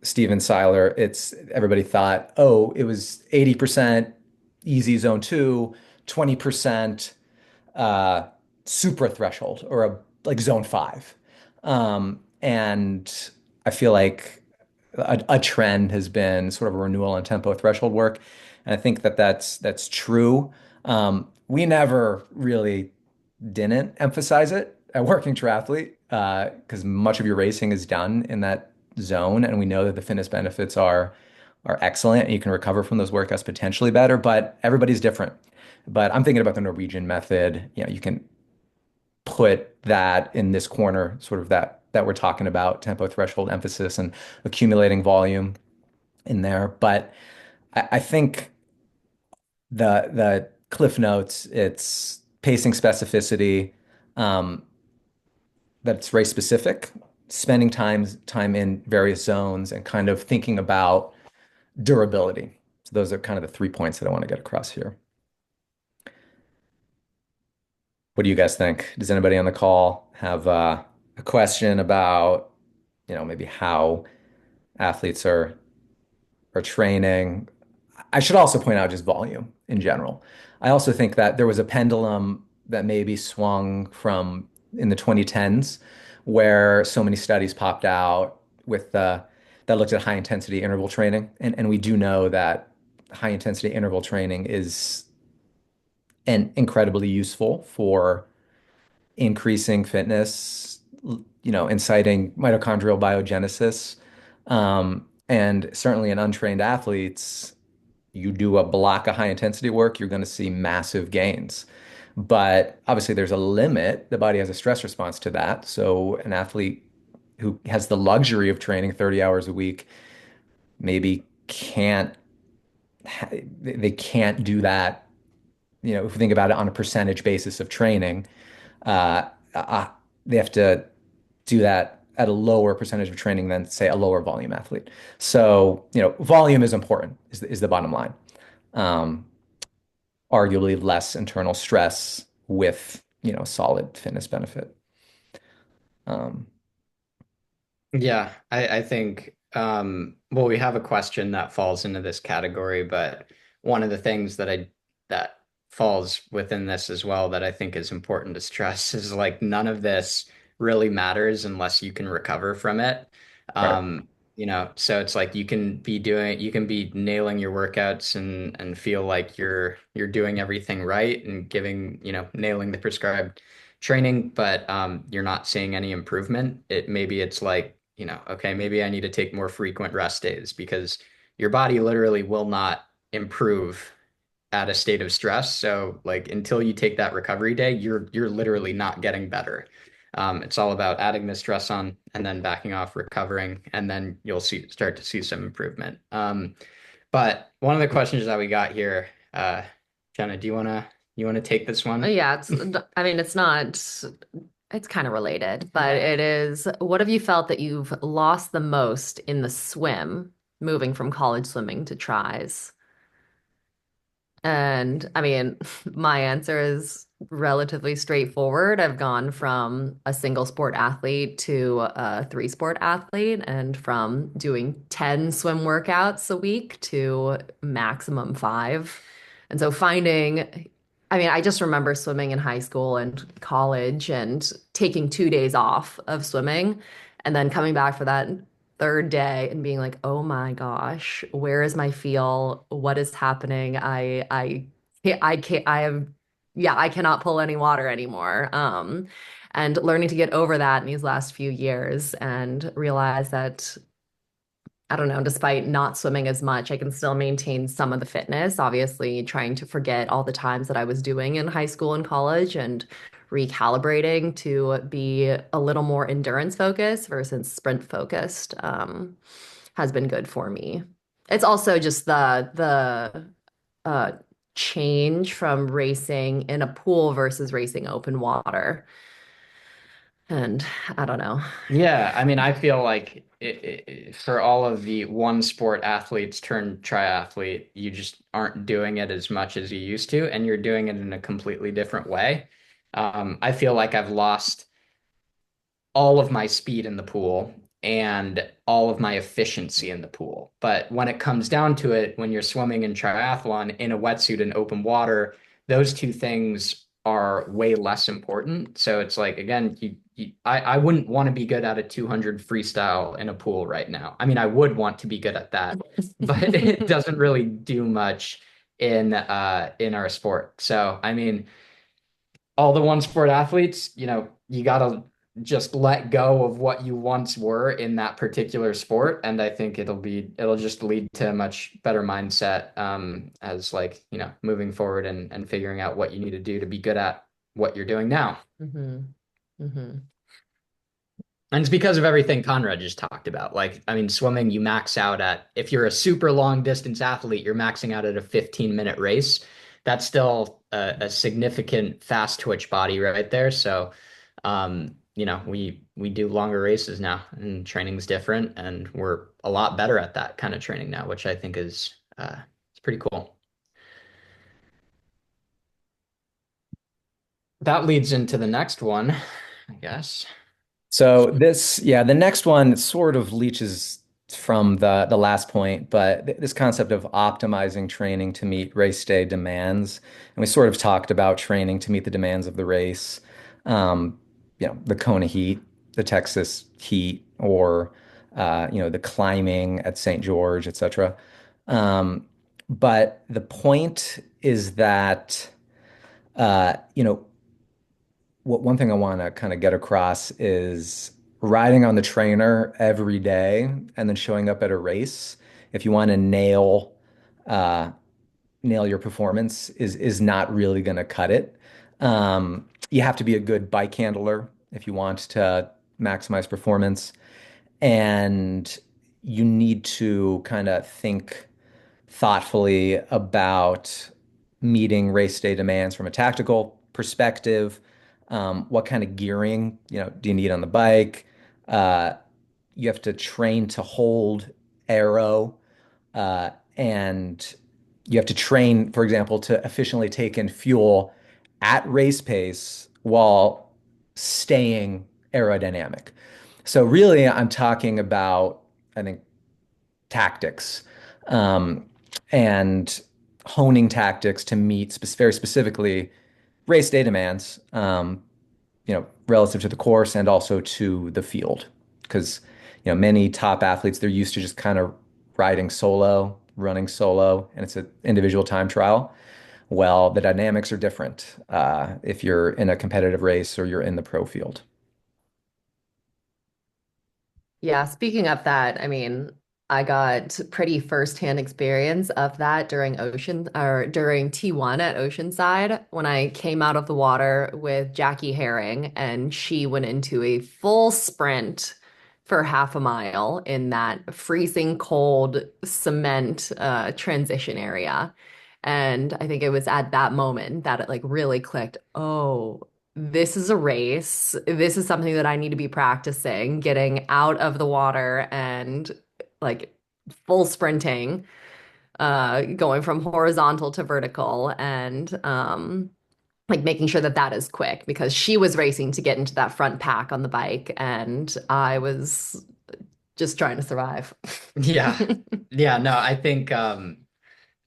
Steven Seiler, it's everybody thought, oh, it was 80% easy zone two, 20% uh, supra threshold or like zone five. And I feel like a trend has been sort of a renewal in tempo threshold work. And I think that that's true. We never really didn't emphasize it at Working Triathlete because much of your racing is done in that zone, and we know that the fitness benefits are excellent, and you can recover from those workouts potentially better. But everybody's different. But I'm thinking about the Norwegian method. You can put that in this corner, sort of that we're talking about, tempo threshold emphasis and accumulating volume in there. But I think the cliff notes, it's pacing specificity, um, that's race specific, spending time in various zones, and kind of thinking about durability. So those are kind of the 3 points that I want to get across here. What do you guys think? Does anybody on the call have a question about, maybe how athletes are training? I should also point out just volume in general. I also think that there was a pendulum that maybe swung from in the 2010s where so many studies popped out with that looked at high intensity interval training. And we do know that high intensity interval training is incredibly useful for increasing fitness, inciting mitochondrial biogenesis. And certainly in untrained athletes, you do a block of high intensity work, you're going to see massive gains. But obviously, there's a limit. The body has a stress response to that. So, an athlete who has the luxury of training 30 hours a week maybe they can't do that. If we think about it on a percentage basis of training, uh, uh, they have to do that at a lower percentage of training than, say, a lower volume athlete. So, volume is important, is the bottom line. Um, Arguably less internal stress with, solid fitness benefit. Um, Yeah, I think well, we have a question that falls into this category, but one of the things that falls within this as well that I think is important to stress is like none of this really matters unless you can recover from it. Right. So it's like you can be nailing your workouts and feel like you're doing everything right and giving, nailing the prescribed training, but you're not seeing any improvement. Maybe it's like, okay, maybe I need to take more frequent rest days because your body literally will not improve at a state of stress. So like until you take that recovery day, you're literally not getting better. It's all about adding the stress on and then backing off, recovering, and then you'll start to see some improvement. But one of the questions that we got here, Jenna, do you wanna take this one? Yeah, I mean, it's kind of related, but it is, what have you felt that you've lost the most in the swim, moving from college swimming to tries? And I mean, my answer is relatively straightforward. I've gone from a single sport athlete to a three sport athlete, and from doing 10 swim workouts a week to maximum five. And so I mean, I just remember swimming in high school and college and taking 2 days off of swimming and then coming back for that third day and being like, oh my gosh, where is my feel? What is happening? I can't, I have, yeah, I cannot pull any water anymore. And learning to get over that in these last few years and realize that, I don't know, despite not swimming as much, I can still maintain some of the fitness, obviously trying to forget all the times that I was doing in high school and college and recalibrating to be a little more endurance focused versus sprint focused, has been good for me. It's also just the change from racing in a pool versus racing open water. And I don't know. Yeah, I mean, I feel like for all of the one sport athletes turned triathlete, you just aren't doing it as much as you used to, and you're doing it in a completely different way. I feel like I've lost all of my speed in the pool and all of my efficiency in the pool. But when it comes down to it, when you're swimming in triathlon in a wetsuit in open water, those two things are way less important. So it's like, again, I wouldn't want to be good at a 200 freestyle in a pool right now. I mean, I would want to be good at that, but it doesn't really do much in our sport. So, I mean, all the one sport athletes, you gotta just let go of what you once were in that particular sport. And I think it'll just lead to a much better mindset as like, moving forward and figuring out what you need to do to be good at what you're doing now. Hmm. Hmm. And it's because of everything Conrad just talked about. Like, I mean, swimming, you max out if you're a super long distance athlete, you're maxing out at a 15-minute race. That's still a significant fast twitch body right there. So, we do longer races now and training's different and we're a lot better at that kind of training now, which I think is it's pretty cool. That leads into the next one, I guess. So yeah, the next one sort of leaches from the last point, but this concept of optimizing training to meet race day demands, and we sort of talked about training to meet the demands of the race, um, the Kona heat, the Texas heat, or the climbing at St. George, etc. But the point is that one thing I want to kind of get across is riding on the trainer every day and then showing up at a race. If you want to uh, nail your performance, is not really going to cut it. You have to be a good bike handler if you want to maximize performance, and you need to kind of think thoughtfully about meeting race day demands from a tactical perspective. What kind of gearing, do you need on the bike? Uh, you have to train to hold aero, and you have to train, for example, to efficiently take in fuel at race pace while staying aerodynamic. So really, I'm talking about, I think, tactics, um, and honing tactics to meet very specifically race day demands, relative to the course and also to the field. Because Many top athletes, they're used to just kind of riding solo, running solo, and it's an individual time trial. Well, the dynamics are different if you're in a competitive race or you're in the pro field. Yeah, speaking of that, I mean, I got pretty firsthand experience of that during T1 at Oceanside when I came out of the water with Jackie Herring and she went into a full sprint for half a mile in that freezing cold cement transition area. And I think it was at that moment that it like really clicked. Oh, this is a race. This is something that I need to be practicing, getting out of the water and like full sprinting, going from horizontal to vertical and like making sure that that is quick because she was racing to get into that front pack on the bike and I was just trying to survive. Yeah. Yeah, no, I think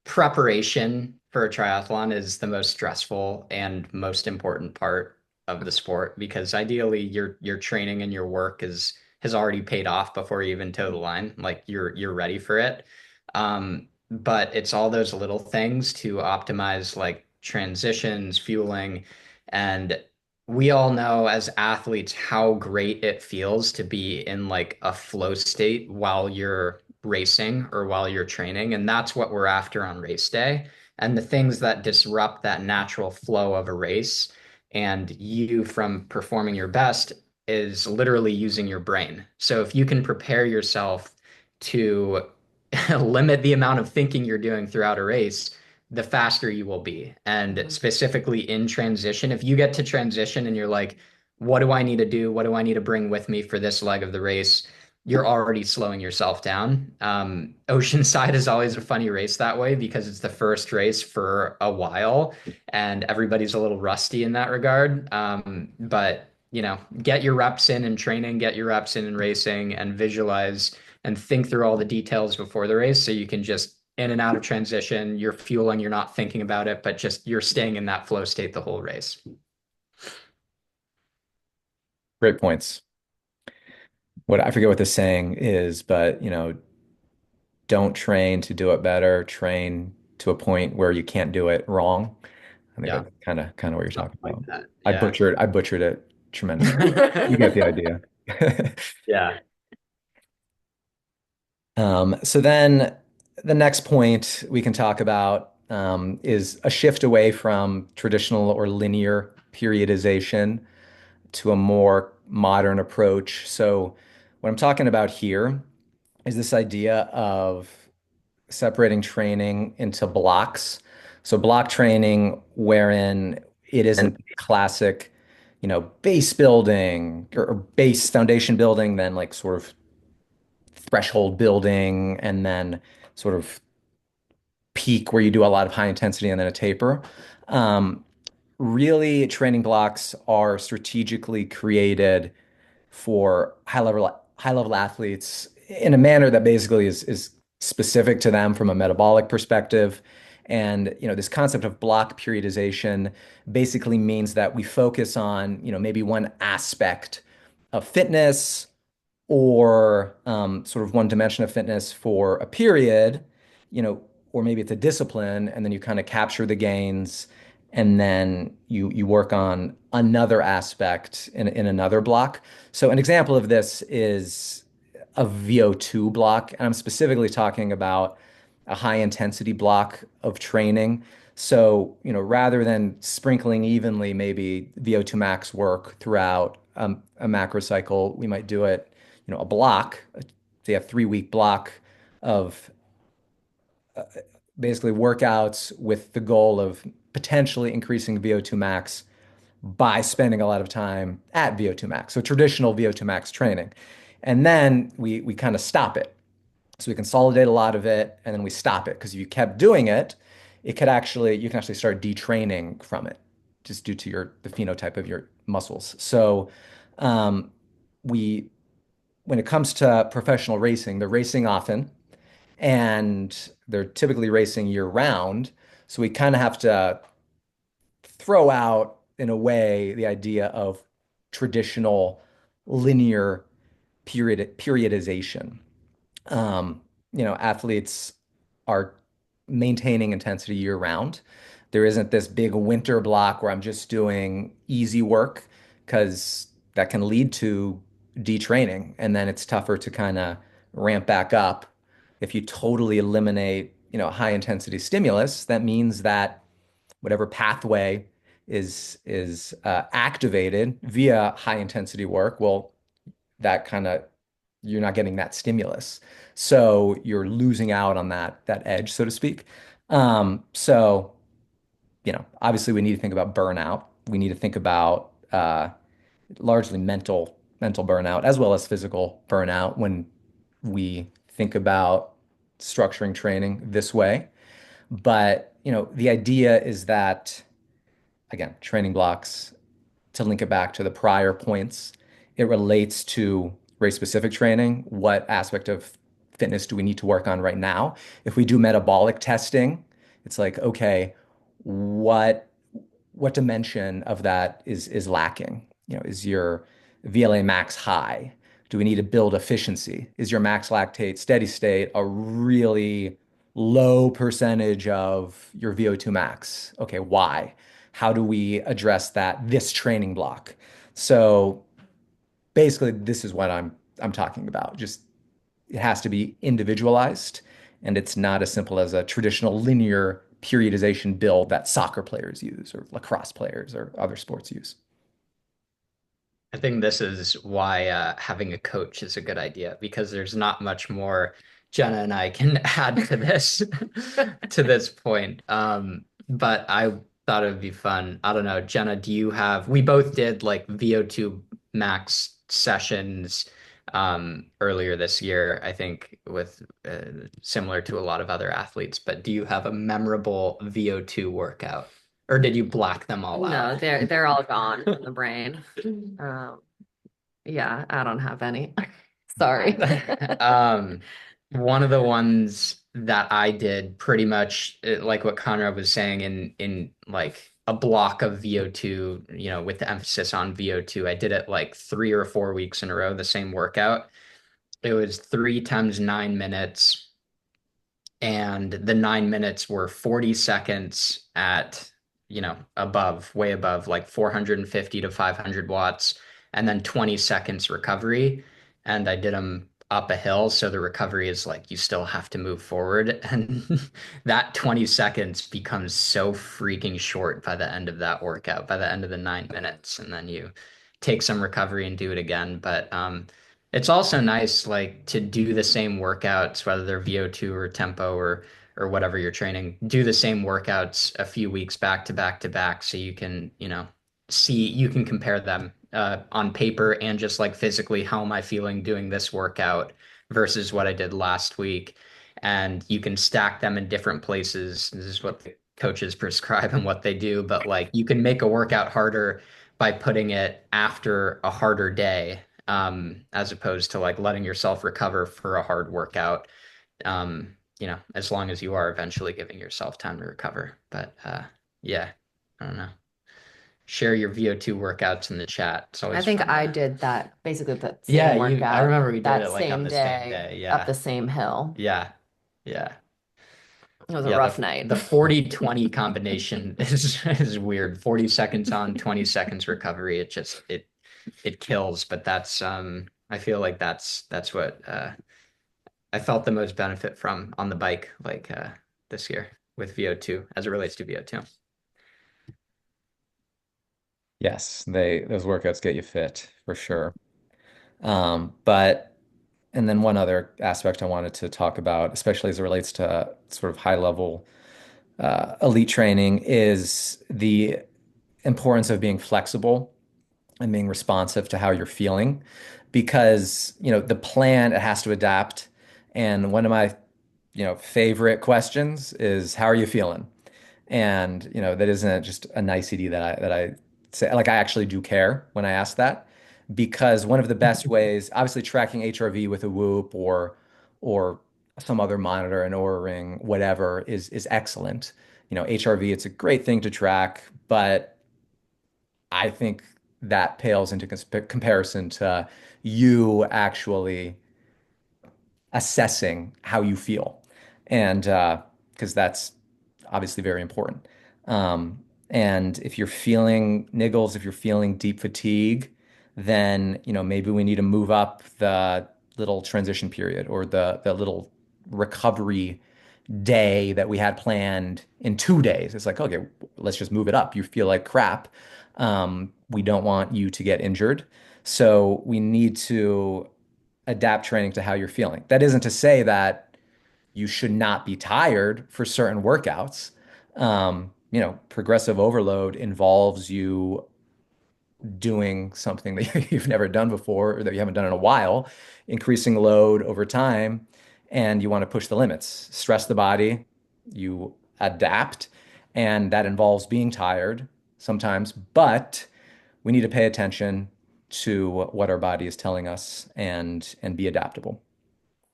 preparation for a triathlon is the most stressful and most important part of the sport because ideally your training and your work is has already paid off before you even toe the line. Like you're ready for it. But it's all those little things to optimize like transitions, fueling, and we all know as athletes how great it feels to be in like a flow state while you're racing or while you're training. And that's what we're after on race day. And the things that disrupt that natural flow of a race and you from performing your best is literally using your brain. So if you can prepare yourself to limit the amount of thinking you're doing throughout a race, the faster you will be. And specifically in transition, if you get to transition and you're like, what do I need to do? What do I need to bring with me for this leg of the race? You're already slowing yourself down. Oceanside is always a funny race that way because it's the first race for a while and everybody's a little rusty in that regard. But get your reps in training, get your reps in racing, and visualize and think through all the details before the race so you can just in and out of transition, you're fueling, you're not thinking about it, but just you're staying in that flow state the whole race. Great points. What I forget what the saying is, but don't train to do it better, train to a point where you can't do it wrong. I think Yeah, that's kind of what you're talking something like about. that. I Yeah. butchered I butchered it tremendously. You get the idea. Yeah. So then the next point we can talk about is a shift away from traditional or linear periodization to a more modern approach. So what I'm talking about here is this idea of separating training into blocks. So block training wherein it isn't classic, base building or base foundation building, then like sort of threshold building, and then sort of peak where you do a lot of high intensity and then a taper. Um, Really, training blocks are strategically created for high level athletes in a manner that basically is specific to them from a metabolic perspective. And this concept of block periodization basically means that we focus on maybe one aspect of fitness or sort of one dimension of fitness for a period, you know, or maybe it's a discipline, and then you kind of capture the gains, and then you work on another aspect in another block. So an example of this is a VO2 block, and I'm specifically talking about a high intensity block of training. So, rather than sprinkling evenly maybe VO2 max work throughout a macro cycle, we might do it a block, say a 3 week block of basically workouts with the goal of potentially increasing VO2 max by spending a lot of time at VO2 max. So traditional VO2 max training. And then we kind of stop it. So we consolidate a lot of it and then we stop it. Because if you kept doing it, you can actually start detraining from it just due to the phenotype of your muscles. So um, we when it comes to professional racing, they're racing often and they're typically racing year round. So we kind of have to throw out, in a way, the idea of traditional linear periodization. Um, Athletes are maintaining intensity year round. There isn't this big winter block where I'm just doing easy work because that can lead to detraining, and then it's tougher to kind of ramp back up. If you totally eliminate, high intensity stimulus, that means that whatever pathway is activated via high intensity work, well, that kind of you're not getting that stimulus. So you're losing out on that edge, so to speak. So, obviously we need to think about burnout. We need to think about largely mental burnout as well as physical burnout when we think about structuring training this way. But, the idea is that again, training blocks to link it back to the prior points, it relates to race specific training. What aspect of fitness do we need to work on right now? If we do metabolic testing, it's like, okay, what what dimension of that is lacking? Is your VLA max high? Do we need to build efficiency? Is your max lactate steady state a really low percentage of your VO2 max? Okay, why? How do we address that this training block? So basically, this is what I'm talking about. Just it has to be individualized, and it's not as simple as a traditional linear periodization build that soccer players use or lacrosse players or other sports use. I think this is why having a coach is a good idea because there's not much more Jenna and I can add to this to this point. But I thought it would be fun. I don't know, Jenna, do you have, we both did like VO2 max sessions earlier this year, I think with similar to a lot of other athletes, but do you have a memorable VO2 workout? Or did you black them all No, out? they're all gone from the brain. Um, yeah, I don't have any. Sorry. Um, one of the ones that I did pretty much like what Conrad was saying in like a block of VO2, with the emphasis on VO2. I did it like 3 or 4 weeks in a row, the same workout. It was 3 times 9 minutes, and the 9 minutes were 40 seconds at, above, way above, like 450 to 500 watts, and then 20 seconds recovery. And I did them up a hill. So the recovery is like you still have to move forward. And that 20 seconds becomes so freaking short by the end of that workout, by the end of the 9 minutes. And then you take some recovery and do it again. But it's also nice like to do the same workouts, whether they're VO2 or tempo or whatever you're training, do the same workouts a few weeks back to back to back so you can, see you can compare them on paper and just like physically how am I feeling doing this workout versus what I did last week. And you can stack them in different places. This is what the coaches prescribe and what they do, but like you can make a workout harder by putting it after a harder day as opposed to like letting yourself recover for a hard workout. As long as you are eventually giving yourself time to recover. But yeah, I don't know. Share your VO2 workouts in the chat. It's I always think fun I to. did that basically the Yeah, same I workout remember we did that it like on same the same day day. up Yeah. the same hill. Yeah. Yeah. It was a Yeah, rough the night. the 40-20 combination is weird. 40 seconds on, 20 seconds recovery. It kills, but that's I feel like that's what I felt the most benefit from on the bike like this year with VO2 as it relates to VO2. Yes, those workouts get you fit for sure. But and then one other aspect I wanted to talk about, especially as it relates to sort of high level elite training, is the importance of being flexible and being responsive to how you're feeling. Because, the plan, it has to adapt. And one of my, favorite questions is, how are you feeling? And, that isn't just a nicety that I say, like I actually do care when I ask that, because one of the best ways, obviously tracking HRV with a Whoop or some other monitor, an Oura Ring, whatever, is excellent. HRV, it's a great thing to track, but I think that pales into comparison to you actually assessing how you feel. And because that's obviously very important. Um, and if you're feeling niggles, if you're feeling deep fatigue, then maybe we need to move up the little transition period or the little recovery day that we had planned in 2 days. It's like, okay, let's just move it up. You feel like crap. We don't want you to get injured. So we need to adapt training to how you're feeling. That isn't to say that you should not be tired for certain workouts. Progressive overload involves you doing something that you've never done before or that you haven't done in a while, increasing load over time, and you want to push the limits, stress the body, you adapt, and that involves being tired sometimes, but we need to pay attention to what our body is telling us and be adaptable.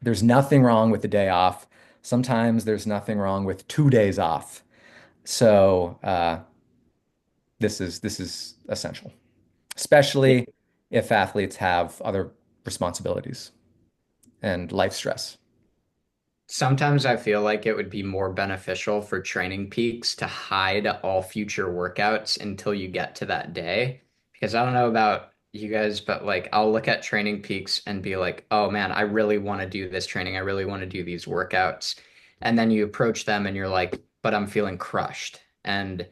There's nothing wrong with the day off. Sometimes there's nothing wrong with 2 days off. So this is essential, especially if athletes have other responsibilities and life stress. Sometimes I feel like it would be more beneficial for training peaks to hide all future workouts until you get to that day. Because I don't know about you guys, but like I'll look at training peaks and be like, oh man, I really want to do this training. I really want to do these workouts. And then you approach them and you're like, but I'm feeling crushed. And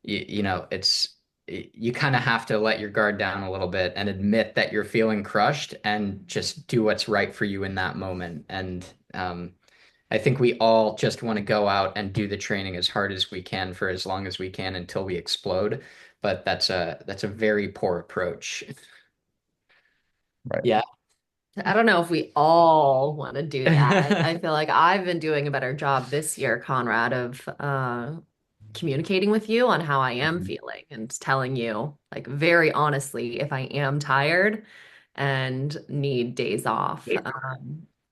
it's you kind of have to let your guard down a little bit and admit that you're feeling crushed and just do what's right for you in that moment. And I think we all just want to go out and do the training as hard as we can for as long as we can until we explode. But that's a very poor approach. Right. Yeah. I don't know if we all want to do that. I feel like I've been doing a better job this year, Conrad, of communicating with you on how I am Mhm. feeling and telling you, like, very honestly, if I am tired and need days off.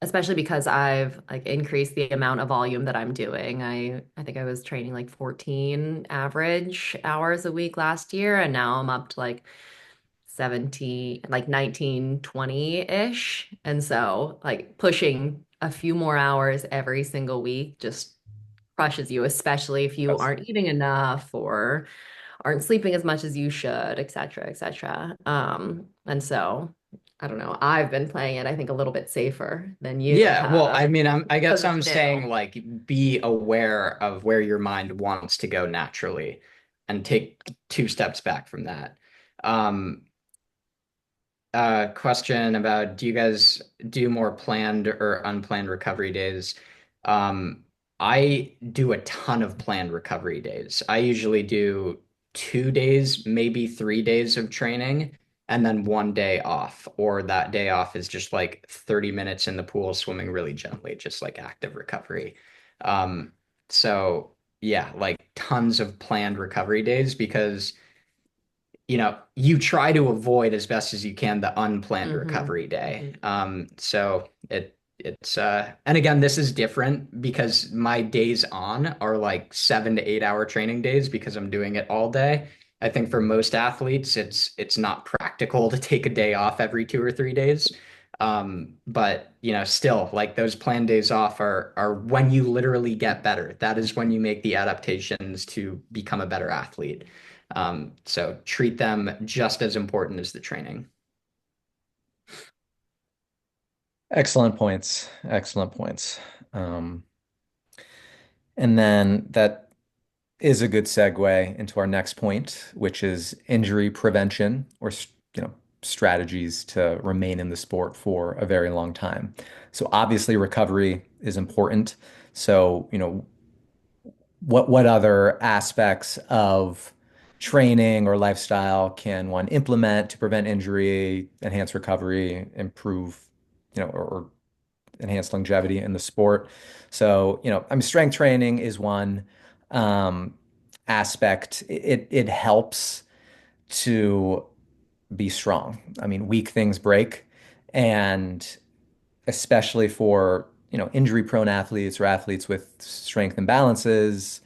Especially because I've like increased the amount of volume that I'm doing. I think I was training like 14 average hours a week last year, and now I'm up to like 17, like 19, 20-ish. And so like pushing a few more hours every single week just crushes you, especially if you Yes. aren't eating enough or aren't sleeping as much as you should, et cetera, et cetera. And so I don't know. I've been playing it, I think, a little bit safer than you Yeah, well, have I mean, I because guess it's I'm new. saying like be aware of where your mind wants to go naturally and take two steps back from that. Um, question about do you guys do more planned or unplanned recovery days? Um, I do a ton of planned recovery days. I usually do 2 days, maybe 3 days of training, and then one day off. Or that day off is just like 30 minutes in the pool swimming really gently, just like active recovery. Um, so yeah, like tons of planned recovery days because you try to avoid as best as you can the unplanned Hmm. recovery day. Hmm. So it's and again, this is different because my days on are like 7 to 8 hour training days because I'm doing it all day. I think for most athletes, it's not practical to take a day off every 2 or 3 days. But still, like those planned days off are when you literally get better. That is when you make the adaptations to become a better athlete. So treat them just as important as the training. Excellent points. Excellent points. Um, and then that is a good segue into our next point, which is injury prevention or, strategies to remain in the sport for a very long time. So obviously recovery is important. So, what other aspects of training or lifestyle can one implement to prevent injury, enhance recovery, improve, or enhance longevity in the sport? So, strength training is one um, aspect. It helps to be strong. I mean, weak things break, and especially for, injury prone athletes or athletes with strength imbalances,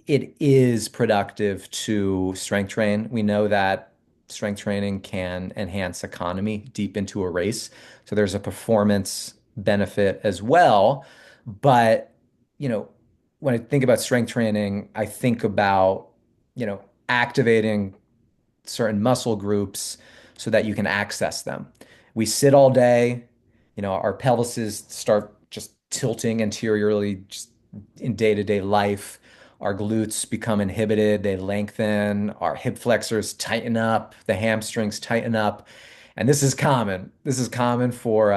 it is productive to strength train. We know that strength training can enhance economy deep into a race. So there's a performance benefit as well. But, you know, when I think about strength training, I think about, activating certain muscle groups so that you can access them. We sit all day, our pelvises start just tilting anteriorly just in day-to-day life. Our glutes become inhibited, they lengthen, our hip flexors tighten up, the hamstrings tighten up. And this is common. This is common for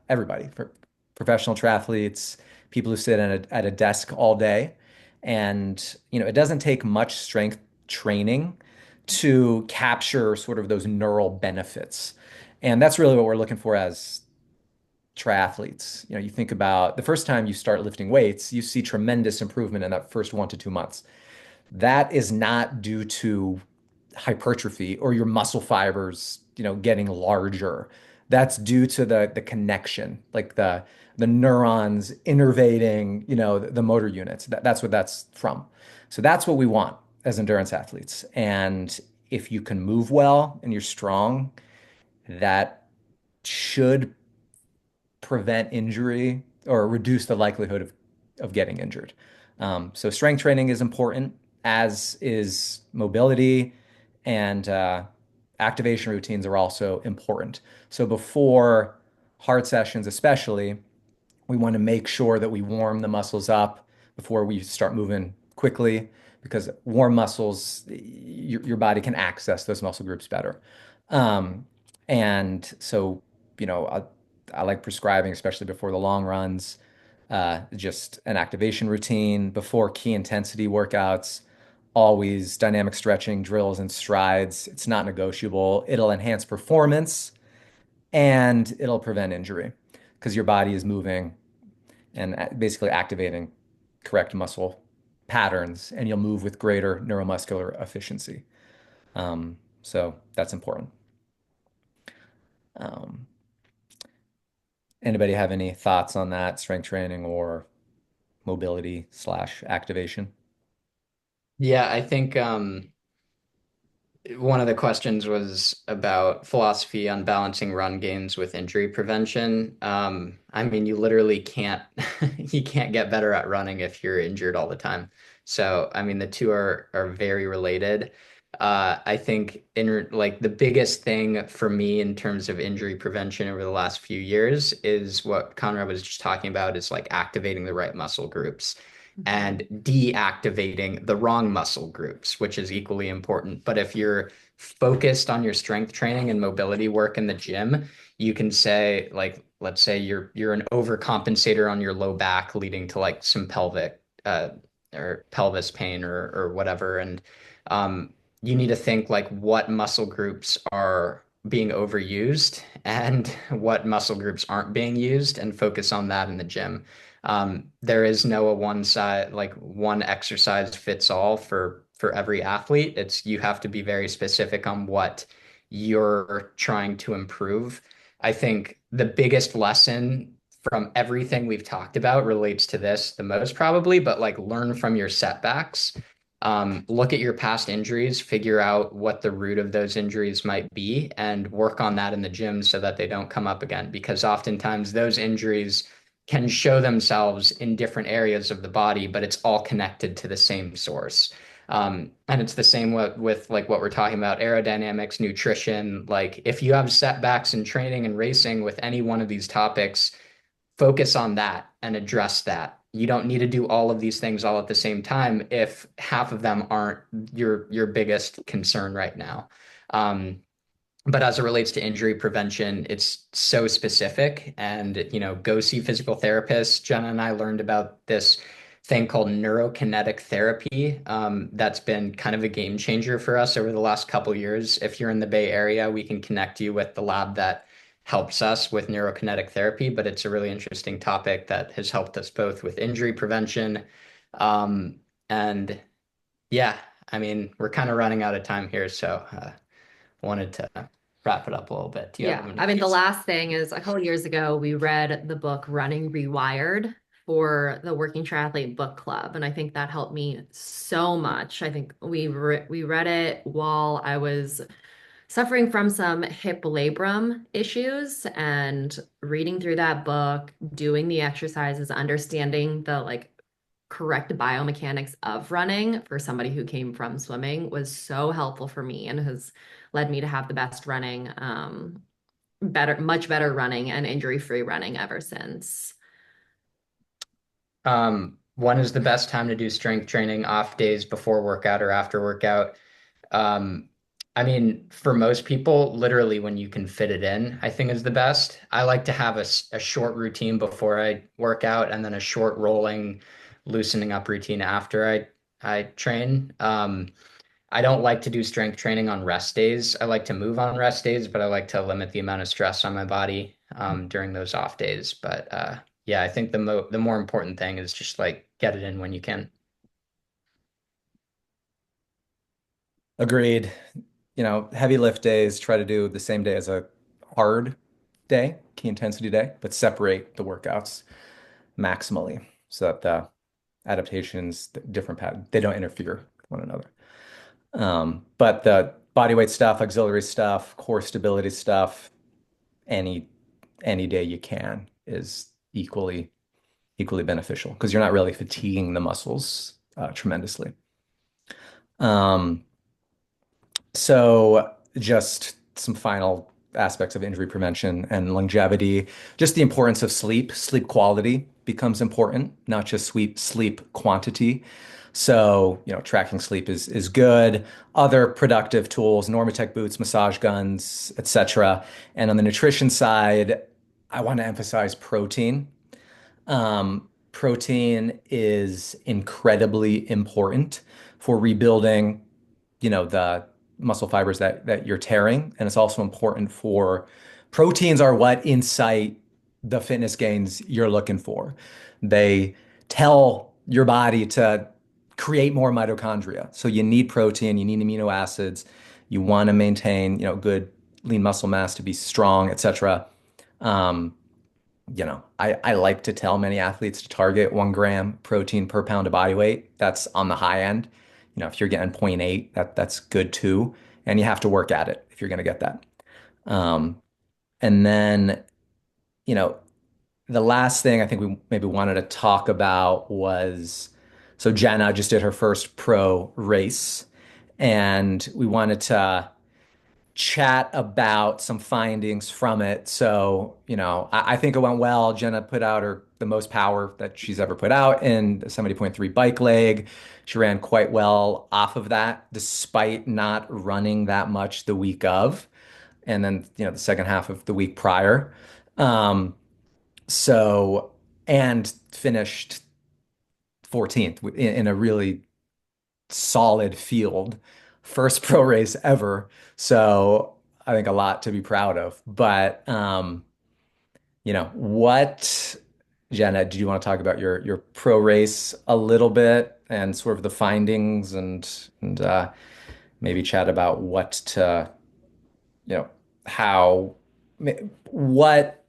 everybody, for professional triathletes, people who sit at a desk all day. And, it doesn't take much strength training to capture sort of those neural benefits. And that's really what we're looking for as triathletes. You think about the first time you start lifting weights, you see tremendous improvement in that first 1 to 2 months. That is not due to hypertrophy or your muscle fibers, getting larger. That's due to the connection, like the neurons innervating, the motor units. That's what that's from. So that's what we want as endurance athletes. And if you can move well and you're strong, that should prevent injury or reduce the likelihood of getting injured. So strength training is important, as is mobility, and activation routines are also important. So before hard sessions, especially, we want to make sure that we warm the muscles up before we start moving quickly, because warm muscles, your body can access those muscle groups better. Um, and so, I like prescribing, especially before the long runs, just an activation routine before key intensity workouts, always dynamic stretching, drills, and strides. It's not negotiable. It'll enhance performance and it'll prevent injury because your body is moving and basically activating correct muscle patterns, and you'll move with greater neuromuscular efficiency. So that's important. Um, Anybody have any thoughts on that, strength training or mobility slash activation? Yeah, I think one of the questions was about philosophy on balancing run gains with injury prevention. I mean, you literally can't you can't get better at running if you're injured all the time. So, I mean, the two are very related. I think in like the biggest thing for me in terms of injury prevention over the last few years is what Conrad was just talking about, is like activating the right muscle groups and deactivating the wrong muscle groups, which is equally important. But if you're focused on your strength training and mobility work in the gym, you can say, like, let's say you're an overcompensator on your low back, leading to like some pelvic or pelvis pain or whatever. And you need to think like what muscle groups are being overused and what muscle groups aren't being used, and focus on that in the gym. There is no a one size, like one exercise fits all for every athlete. It's you have to be very specific on what you're trying to improve. I think the biggest lesson from everything we've talked about relates to this the most probably, but like learn from your setbacks. Look at your past injuries, figure out what the root of those injuries might be, and work on that in the gym so that they don't come up again. Because oftentimes those injuries can show themselves in different areas of the body, but it's all connected to the same source. And it's the same with like what we're talking about, aerodynamics, nutrition. Like if you have setbacks in training and racing with any one of these topics, focus on that and address that. You don't need to do all of these things all at the same time if half of them aren't your biggest concern right now. But as it relates to injury prevention, it's so specific. And, go see physical therapists. Jenna and I learned about this thing called neurokinetic therapy. That's been kind of a game changer for us over the last couple years. If you're in the Bay Area, we can connect you with the lab that helps us with neurokinetic therapy. But it's a really interesting topic that has helped us both with injury prevention. And yeah, I mean, we're kind of running out of time here. So, wanted to wrap it up a little bit. Do you have Yeah, any I mean, the piece? last thing is a couple of years ago, we read the book Running Rewired for the Working Triathlete Book Club, and I think that helped me so much. I think we read it while I was suffering from some hip labrum issues, and reading through that book, doing the exercises, understanding the like correct biomechanics of running for somebody who came from swimming was so helpful for me and has led me to have the best running, much better running and injury-free running ever since. When is the best time to do strength training? Off days, before workout, or after workout? Um, I mean, for most people, literally when you can fit it in, I think is the best. I like to have a short routine before I work out and then a short rolling, loosening up routine after I train. I don't like to do strength training on rest days. I like to move on rest days, but I like to limit the amount of stress on my body during those off days. But yeah, I think the more important thing is just like get it in when you can. Agreed. Heavy lift days, try to do the same day as a hard day, key intensity day, but separate the workouts maximally so that the adaptations, the different patterns, they don't interfere with one another. But the body weight stuff, auxiliary stuff, core stability stuff, any any day you can is equally beneficial because you're not really fatiguing the muscles tremendously. Um, so just some final aspects of injury prevention and longevity, just the importance of sleep. Sleep quality becomes important, not just sleep quantity. So, tracking sleep is good. Other productive tools, Normatec boots, massage guns, etc. And on the nutrition side, I want to emphasize protein. Protein is incredibly important for rebuilding, the muscle fibers that you're tearing, and it's also important for proteins are what incite the fitness gains you're looking for. They tell your body to create more mitochondria. So you need protein, you need amino acids, you want to maintain, good lean muscle mass to be strong, etc. Um, I like to tell many athletes to target 1 gram protein per pound of body weight. That's on the high end. If you're getting zero point 0.8, that's good too. And you have to work at it if you're going to get that. Um, and then, you know, the last thing I think we maybe wanted to talk about was so Jenna just did her first pro race, and we wanted to chat about some findings from it. So, I think it went well. Jenna put out the most power that she's ever put out in the 70.3 bike leg. She ran quite well off of that, despite not running that much the week of, and then, the second half of the week prior. Um, so, and finished 14th in a really solid field, first pro race ever. So I think a lot to be proud of. But what, Jenna, do you want to talk about your pro race a little bit and sort of the findings and maybe chat about you know, how what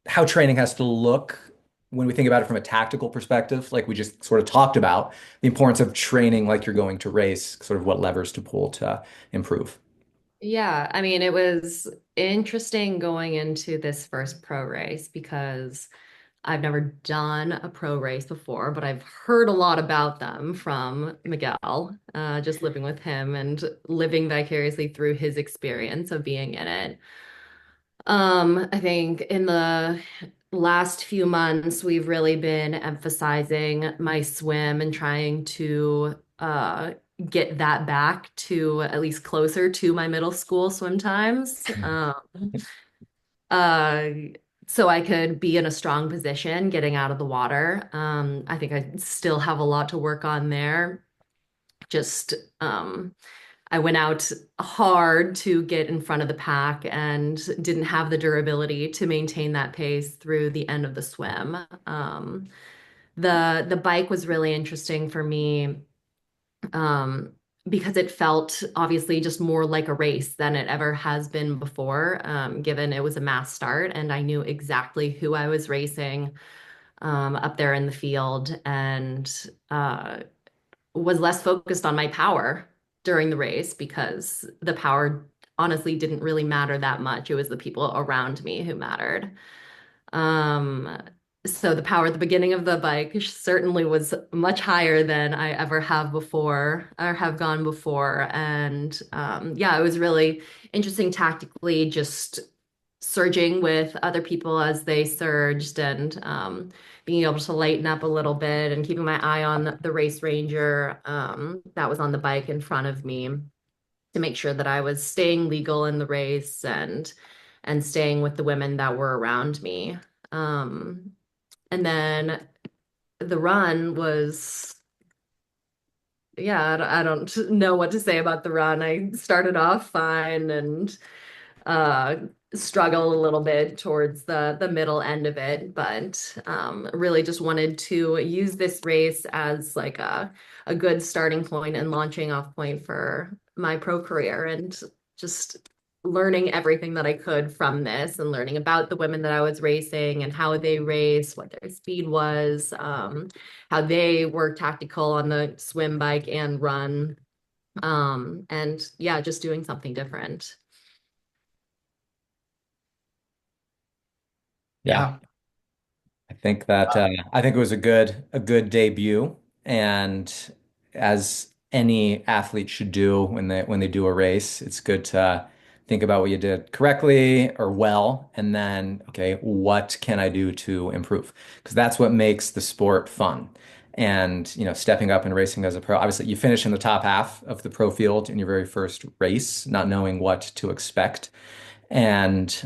how training has to look when we think about it from a tactical perspective, like we just sort of talked about, the importance of training like you're going to race, sort of what levers to pull to improve. Yeah, I mean, it was interesting going into this first pro race because I've never done a pro race before, but I've heard a lot about them from Miguel, just living with him and living vicariously through his experience of being in it. I think in the last few months, we've really been emphasizing my swim and trying to get that back to at least closer to my middle school swim times. Uh, so I could be in a strong position getting out of the water. I think I still have a lot to work on there. Just I went out hard to get in front of the pack and didn't have the durability to maintain that pace through the end of the swim. The bike was really interesting for me, um, because it felt obviously just more like a race than it ever has been before, given it was a mass start and I knew exactly who I was racing, up there in the field, and was less focused on my power during the race because the power honestly didn't really matter that much. It was the people around me who mattered. Um, so the power at the beginning of the bike certainly was much higher than I ever have before or have gone before. And yeah, it was really interesting tactically, just surging with other people as they surged and being able to lighten up a little bit and keeping my eye on the race ranger that was on the bike in front of me to make sure that I was staying legal in the race and staying with the women that were around me. Um, and then the run was, yeah, I don't know what to say about the run. I started off fine and uh, struggle a little bit towards the middle end of it, but really just wanted to use this race as like a good starting point and launching off point for my pro career and just learning everything that I could from this and learning about the women that I was racing and how they raced, what their speed was, how they were tactical on the swim, bike, and run. And yeah, just doing something different. Yeah. Yeah. I think it was a good debut, and as any athlete should do when they do a race, it's good to think about what you did correctly or well, and then okay, what can I do to improve? Because that's what makes the sport fun. And stepping up and racing as a pro, obviously you finish in the top half of the pro field in your very first race, not knowing what to expect, and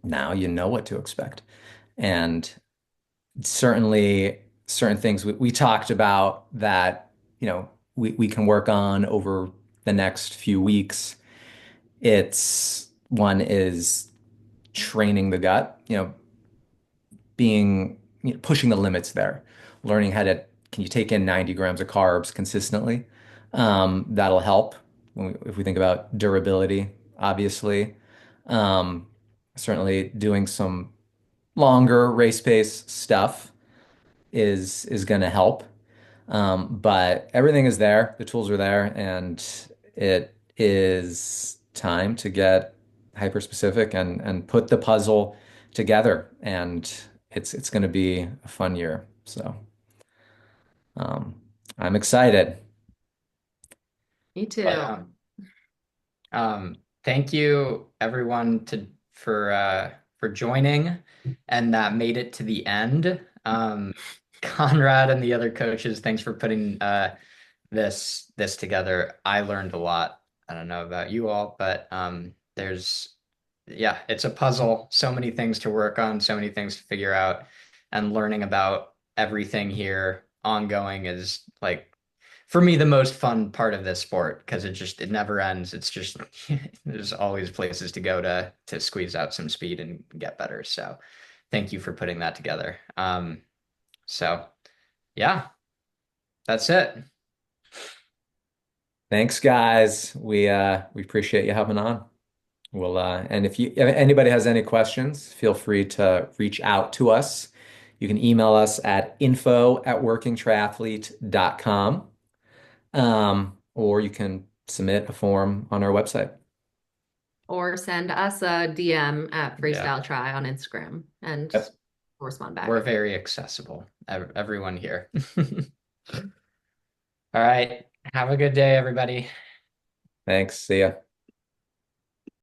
now you know what to expect. And certainly certain things we talked about that, we can work on over the next few weeks. It's one is training the gut, being, pushing the limits there, learning how to, can you take in 90 grams of carbs consistently? That'll help if we think about durability, obviously. Um, Certainly doing some longer race pace stuff is going to help. But everything is there, the tools are there, and it is time to get hyper specific and put the puzzle together. And it's going to be a fun year. So um, I'm excited. Me Yeah. too. Thank you everyone for joining and that made it to the end. Conrad and the other coaches, thanks for putting this together. I learned a lot. I don't know about you all, but there's yeah, it's a puzzle. So many things to work on, so many things to figure out, and learning about everything here ongoing is like for me the most fun part of this sport because it never ends. It's just there's always places to go to squeeze out some speed and get better. So thank you for putting that together. So yeah, that's it. Thanks, guys. We appreciate you having on. And if anybody has any questions, feel free to reach out to us. You can email us at info@workingtriathlete.com, or you can submit a form on our website. Or send us a DM at Yeah. Freestyle Try on Instagram and Yep. respond back. We're very accessible. Everyone here. All right. Have a good day, everybody. Thanks. See ya.